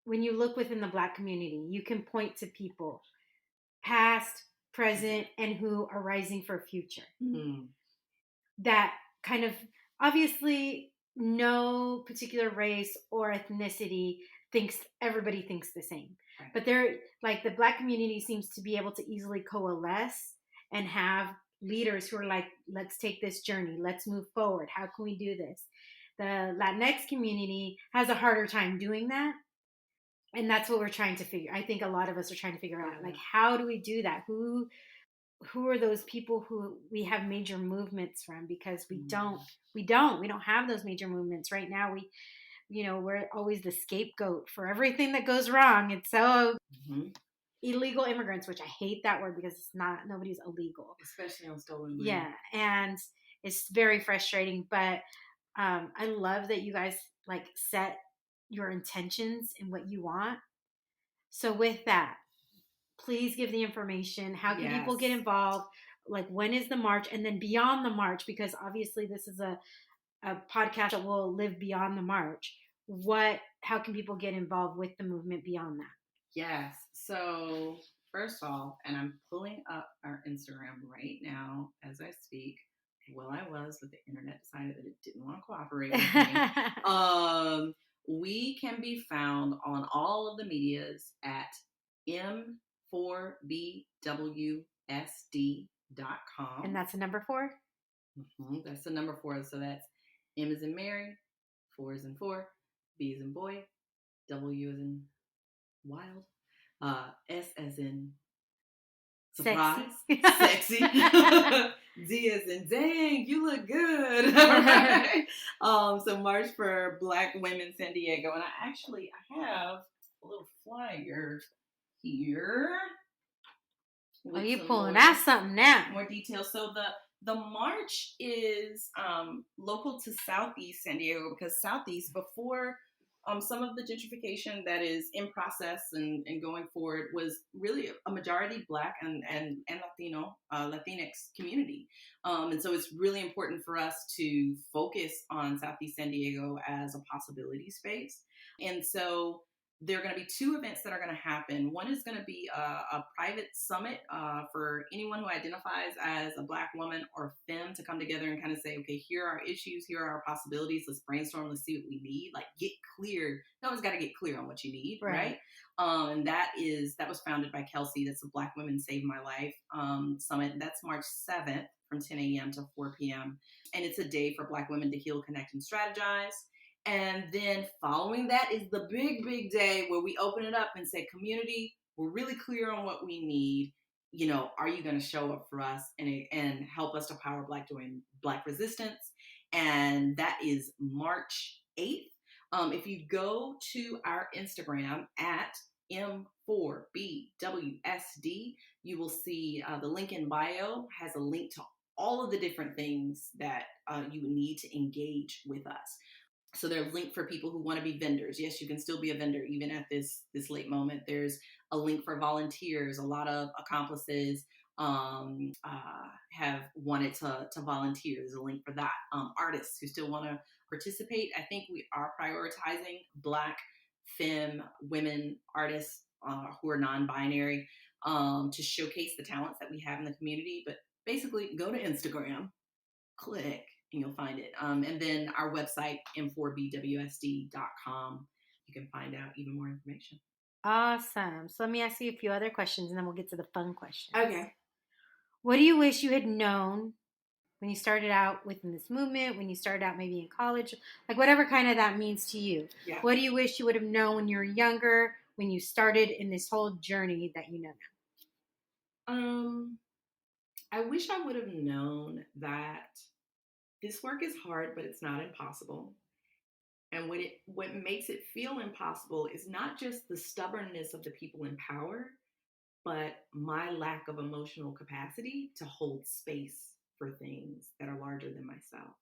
when you look within the Black community, you can point to people, past, present, and who are rising for future. Mm. That kind of, obviously, no particular race or ethnicity everybody thinks the same. Right. But they're like, the Black community seems to be able to easily coalesce and have leaders who are like, let's take this journey, let's move forward, how can we do this? The Latinx community has a harder time doing that. And that's what we're trying to figure. I think a lot of us are trying to figure out, like, how do we do that? Who are those people who we have major movements from? Because we don't have those major movements right now. We're always the scapegoat for everything that goes wrong. It's so illegal immigrants, which I hate that word because it's not, nobody's illegal, especially on stolen land. Yeah, and it's very frustrating. But I love that you guys like set your intentions and what you want. So with that, please give the information. How can people get involved? Like, when is the march? And then beyond the march, because obviously this is a podcast that will live beyond the march. How can people get involved with the movement beyond that? Yes. So first of all, and I'm pulling up our Instagram right now as I speak. Well, I was, but the internet decided that it didn't want to cooperate with me. We can be found on all of the medias at m4bwsd.com. And that's the number 4? Mm-hmm. That's the number 4. So that's M as in Mary, 4 as in 4, B as in boy, W as in wild, S as in surprise, sexy. D as in dang, you look good. Right? So March for Black Womxn San Diego, and I have a little flyer here. Oh, you pulling out something now? More details. So the march is local to Southeast San Diego, because Southeast, before some of the gentrification that is in process and going forward, was really a majority Black and Latino, Latinx community. And so it's really important for us to focus on Southeast San Diego as a possibility space. And so there are going to be 2 events that are going to happen. One is going to be a private summit for anyone who identifies as a Black woman or femme to come together and kind of say, okay, here are our issues, here are our possibilities. Let's brainstorm. Let's see what we need. Like, get clear. No one's got to get clear on what you need, right? And that was founded by Kelsey. That's a Black Women Save My Life summit. That's March 7th from 10 a.m. to 4 p.m. And it's a day for Black women to heal, connect, and strategize. And then following that is the big, big day where we open it up and say, community, we're really clear on what we need. Are you going to show up for us and help us to power Black resistance? And that is March 8th. If you go to our Instagram at M4BWSD, you will see the link in bio has a link to all of the different things that you would need to engage with us. So there's a link for people who want to be vendors. Yes, you can still be a vendor even at this late moment. There's a link for volunteers. A lot of accomplices have wanted to volunteer. There's a link for that. Artists who still want to participate. I think we are prioritizing Black, femme, women artists who are non-binary to showcase the talents that we have in the community. But basically, go to Instagram, click, and you'll find it. And then our website, m4bwsd.com, you can find out even more information. Awesome. So let me ask you a few other questions, and then we'll get to the fun questions. Okay. What do you wish you had known when you started out within this movement, when you started out maybe in college, like whatever kind of that means to you? Yeah. What do you wish you would have known when you were younger, when you started in this whole journey that you know now? I wish I would have known that this work is hard, but it's not impossible. And what makes it feel impossible is not just the stubbornness of the people in power, but my lack of emotional capacity to hold space for things that are larger than myself.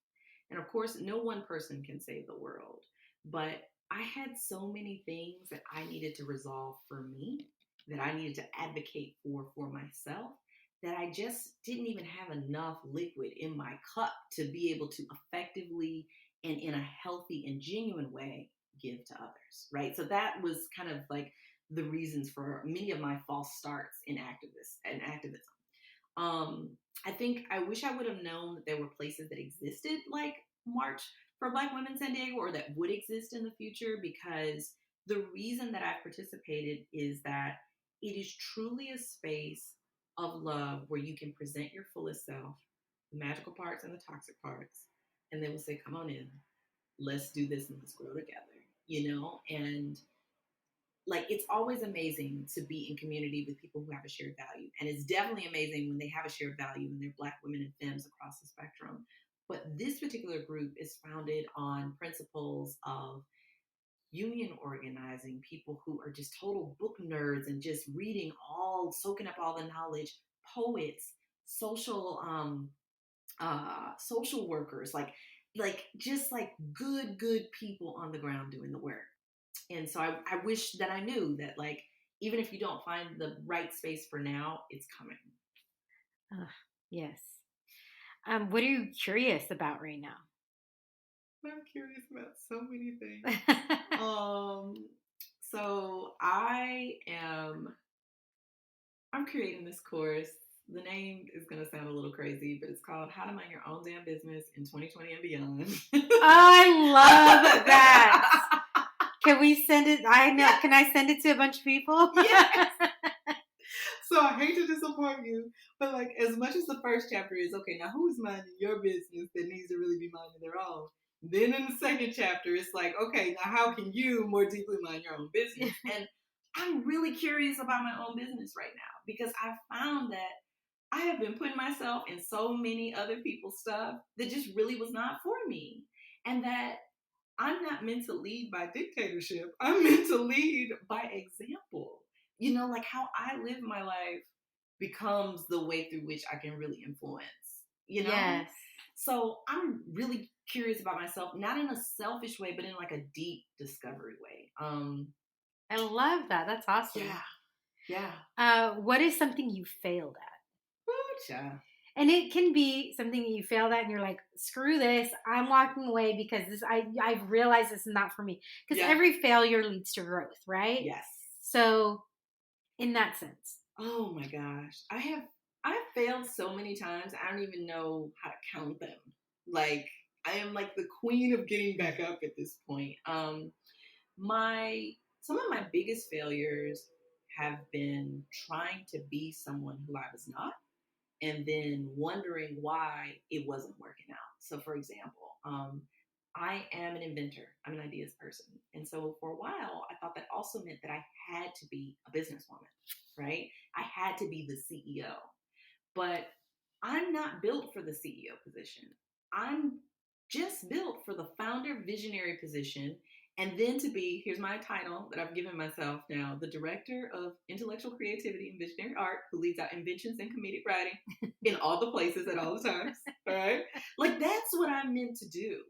And of course, no one person can save the world, but I had so many things that I needed to resolve for me, that I needed to advocate for myself, that I just didn't even have enough liquid in my cup to be able to effectively and in a healthy and genuine way give to others, right? So that was kind of like the reasons for many of my false starts in activism. I think I wish I would have known that there were places that existed like March for Black Women San Diego, or that would exist in the future, because the reason that I've participated is that it is truly a space of love where you can present your fullest self, the magical parts and the toxic parts, and they will say, come on in, let's do this and let's grow together, And like, it's always amazing to be in community with people who have a shared value. And it's definitely amazing when they have a shared value and they're Black women and femmes across the spectrum. But this particular group is founded on principles of union organizing, people who are just total book nerds and just reading soaking up all the knowledge, poets, social workers, like just like good people on the ground doing the work. And so I wish that I knew that, like, even if you don't find the right space for now, it's coming. Yes. What are you curious about right now? I'm curious about so many things. So I'm creating this course. The name is going to sound a little crazy, but it's called How to Mind Your Own Damn Business in 2020 and Beyond. I love that. Can we send it? I know. Can I send it to a bunch of people? Yes. So I hate to disappoint you, but like, as much as the first chapter is, okay, now who's minding your business that needs to really be minding their own? Then in the second chapter, it's like, okay, now how can you more deeply mind your own business? And I'm really curious about my own business right now, because I found that I have been putting myself in so many other people's stuff that just really was not for me. And that I'm not meant to lead by dictatorship. I'm meant to lead by example. Like how I live my life becomes the way through which I can really influence. Yes. So I'm really curious about myself, not in a selfish way, but in like a deep discovery way. I love that. That's awesome. Yeah. What is something you failed at? Ooh, and it can be something that you failed at and you're like, screw this, I'm walking away because I've realized this is not for me. Because every failure leads to growth, right? Yes. So in that sense. Oh my gosh. I've failed so many times, I don't even know how to count them. Like, I am like the queen of getting back up at this point. Some of my biggest failures have been trying to be someone who I was not, and then wondering why it wasn't working out. So, for example, I am an inventor. I'm an ideas person. And so for a while, I thought that also meant that I had to be a businesswoman, right? I had to be the CEO. But I'm not built for the CEO position. I'm just built for the founder visionary position. And then to be, here's my title that I've given myself now, the Director of Intellectual Creativity and Visionary Art, who leads out inventions and comedic writing in all the places at all the times. All right. Like, that's what I'm meant to do,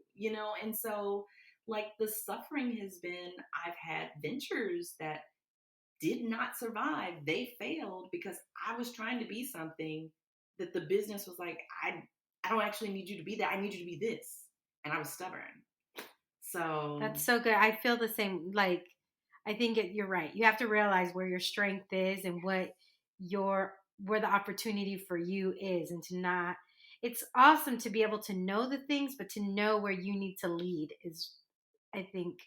And so, like, the suffering has been, I've had ventures that did not survive. They failed because I was trying to be something that the business was like, I don't actually need you to be that. I need you to be this. And I was stubborn. So that's so good. I feel the same. Like, I think you're right. You have to realize where your strength is and where the opportunity for you is, and to not. It's awesome to be able to know the things, but to know where you need to lead is, I think,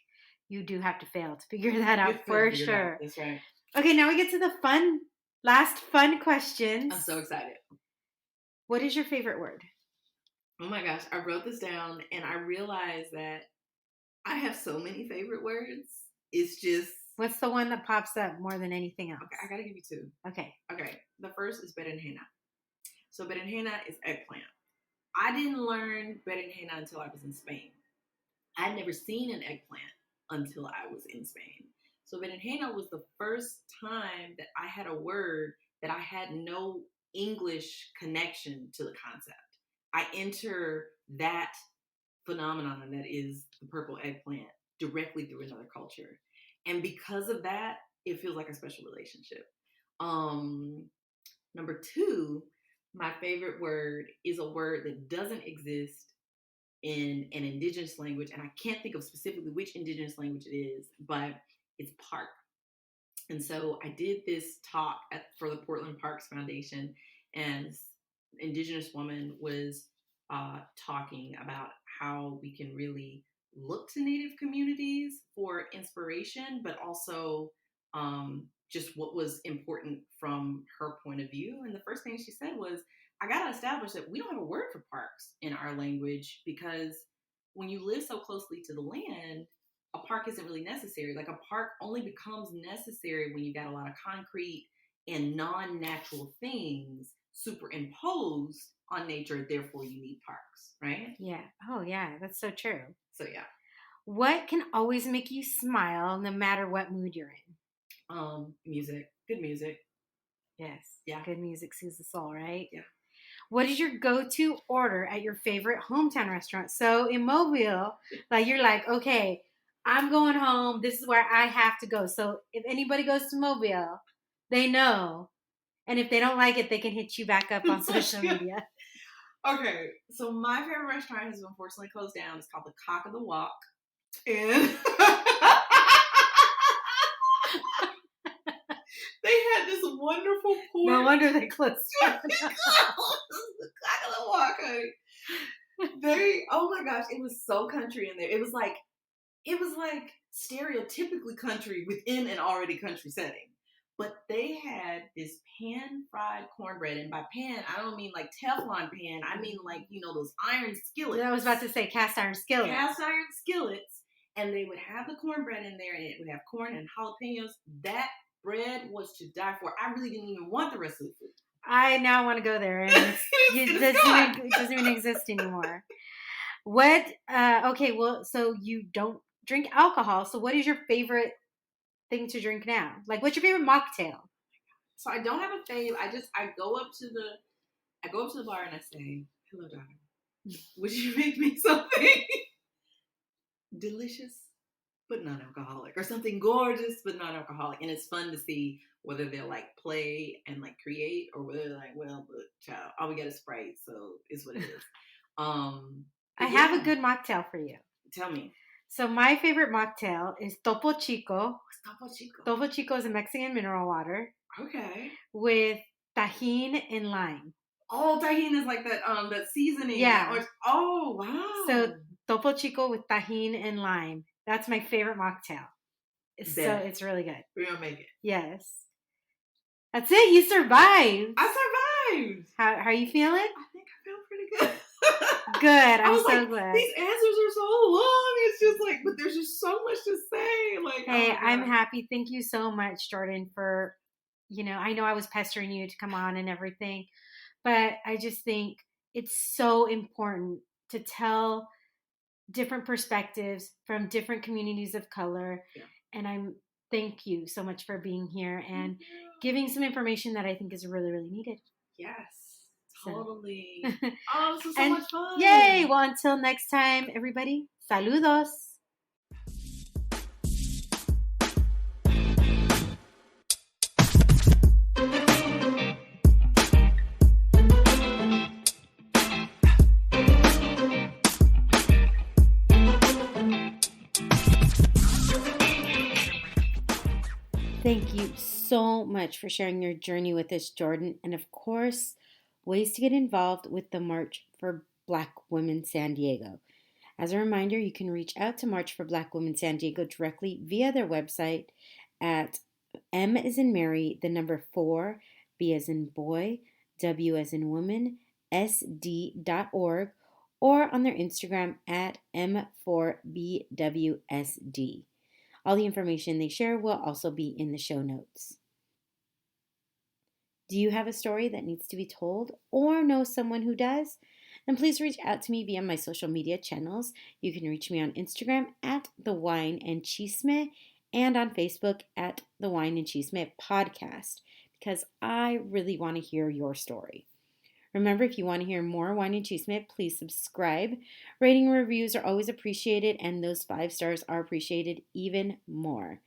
you do have to fail to figure that out for sure. That's right. Okay, now we get to the last fun questions. I'm so excited. What is your favorite word? Oh my gosh, I wrote this down and I realized that I have so many favorite words. It's just... What's the one that pops up more than anything else? Okay, I gotta give you two. Okay. The first is berenjena. So berenjena is eggplant. I didn't learn berenjena until I was in Spain. I had never seen an eggplant until I was in Spain. So berenjena was the first time that I had a word that I had no English connection to the concept. I enter that phenomenon that is the purple eggplant directly through another culture. And because of that, it feels like a special relationship. Um, Number two, my favorite word is a word that doesn't exist in an indigenous language, and I can't think of specifically which indigenous language it is, but it's park. And so I did this talk for the Portland Parks Foundation, and this indigenous woman was talking about how we can really look to Native communities for inspiration, but also just what was important from her point of view. And the first thing she said was, I got to establish that we don't have a word for parks in our language, because when you live so closely to the land, a park isn't really necessary. Like, a park only becomes necessary when you got a lot of concrete and non-natural things superimposed on nature. Therefore, you need parks, right? Yeah. Oh, yeah. That's so true. So yeah. What can always make you smile no matter what mood you're in? Music. Good music. Yes. Yeah. Good music soothes the soul, right? Yeah. What is your go-to order at your favorite hometown restaurant? So in Mobile, like, you're like, okay, I'm going home. This is where I have to go. So if anybody goes to Mobile, they know. And if they don't like it, they can hit you back up on social media. Okay, so my favorite restaurant has unfortunately closed down. It's called the Cock of the Walk. And they had this wonderful porch. No wonder they closed down. The Cock of the Walk, honey. Oh my gosh, it was so country in there. It was like stereotypically country within an already country setting. But they had this pan-fried cornbread, and by pan, I don't mean like Teflon pan. I mean like, those iron skillets. I was about to say cast iron skillets. Cast iron skillets, and they would have the cornbread in there, and it would have corn and jalapenos. That bread was to die for. I really didn't even want the rest of the food. I now want to go there, and it doesn't even exist anymore. What? Okay, well, so you don't drink alcohol. So what is your favorite thing to drink now? Like, what's your favorite mocktail? So I don't have a fave. I go up to the bar and I say, "Hello, darling. Would you make me something delicious but non-alcoholic, or something gorgeous but non-alcoholic?" And it's fun to see whether they'll like play and like create, or whether they're like, "Well, but child, all we got is Sprite, so it's what it is." I have a good mocktail for you. Tell me. So my favorite mocktail is Topo Chico. What's Topo Chico? Topo Chico is a Mexican mineral water. Okay. With tajin and lime. Oh, tajin is like that seasoning. Yeah. Oh, wow. So Topo Chico with tajin and lime. That's my favorite mocktail. It's really good. We're gonna make it. Yes. That's it. You survived. I survived. How are you feeling? I think I feel pretty good. Good. I'm so glad. These answers are so long. It's just like, but there's just so much to say. Like, hey, I'm happy. Thank you so much, Jordan, for, I know I was pestering you to come on and everything, but I just think it's so important to tell different perspectives from different communities of color. Yeah. And thank you so much for being here and giving some information that I think is really, really needed. Yes. Totally. Oh, this was so much fun. Yay. Well, until next time, everybody, saludos. Thank you so much for sharing your journey with us, Jordan. And of course, ways to get involved with the March for Black Womxn San Diego. As a reminder, you can reach out to March for Black Womxn San Diego directly via their website at M as in Mary, the number 4, B as in boy, W as in woman, SD.org, or on their Instagram at M4BWSD. All the information they share will also be in the show notes. Do you have a story that needs to be told or know someone who does? then please reach out to me via my social media channels. You can reach me on Instagram at The Wine and Chisme and on Facebook at The Wine and Chisme Podcast, because I really want to hear your story. Remember, if you want to hear more Wine and Chisme, please subscribe. Rating and reviews are always appreciated, and those 5 stars are appreciated even more.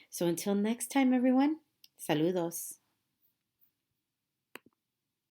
So until next time, everyone, saludos.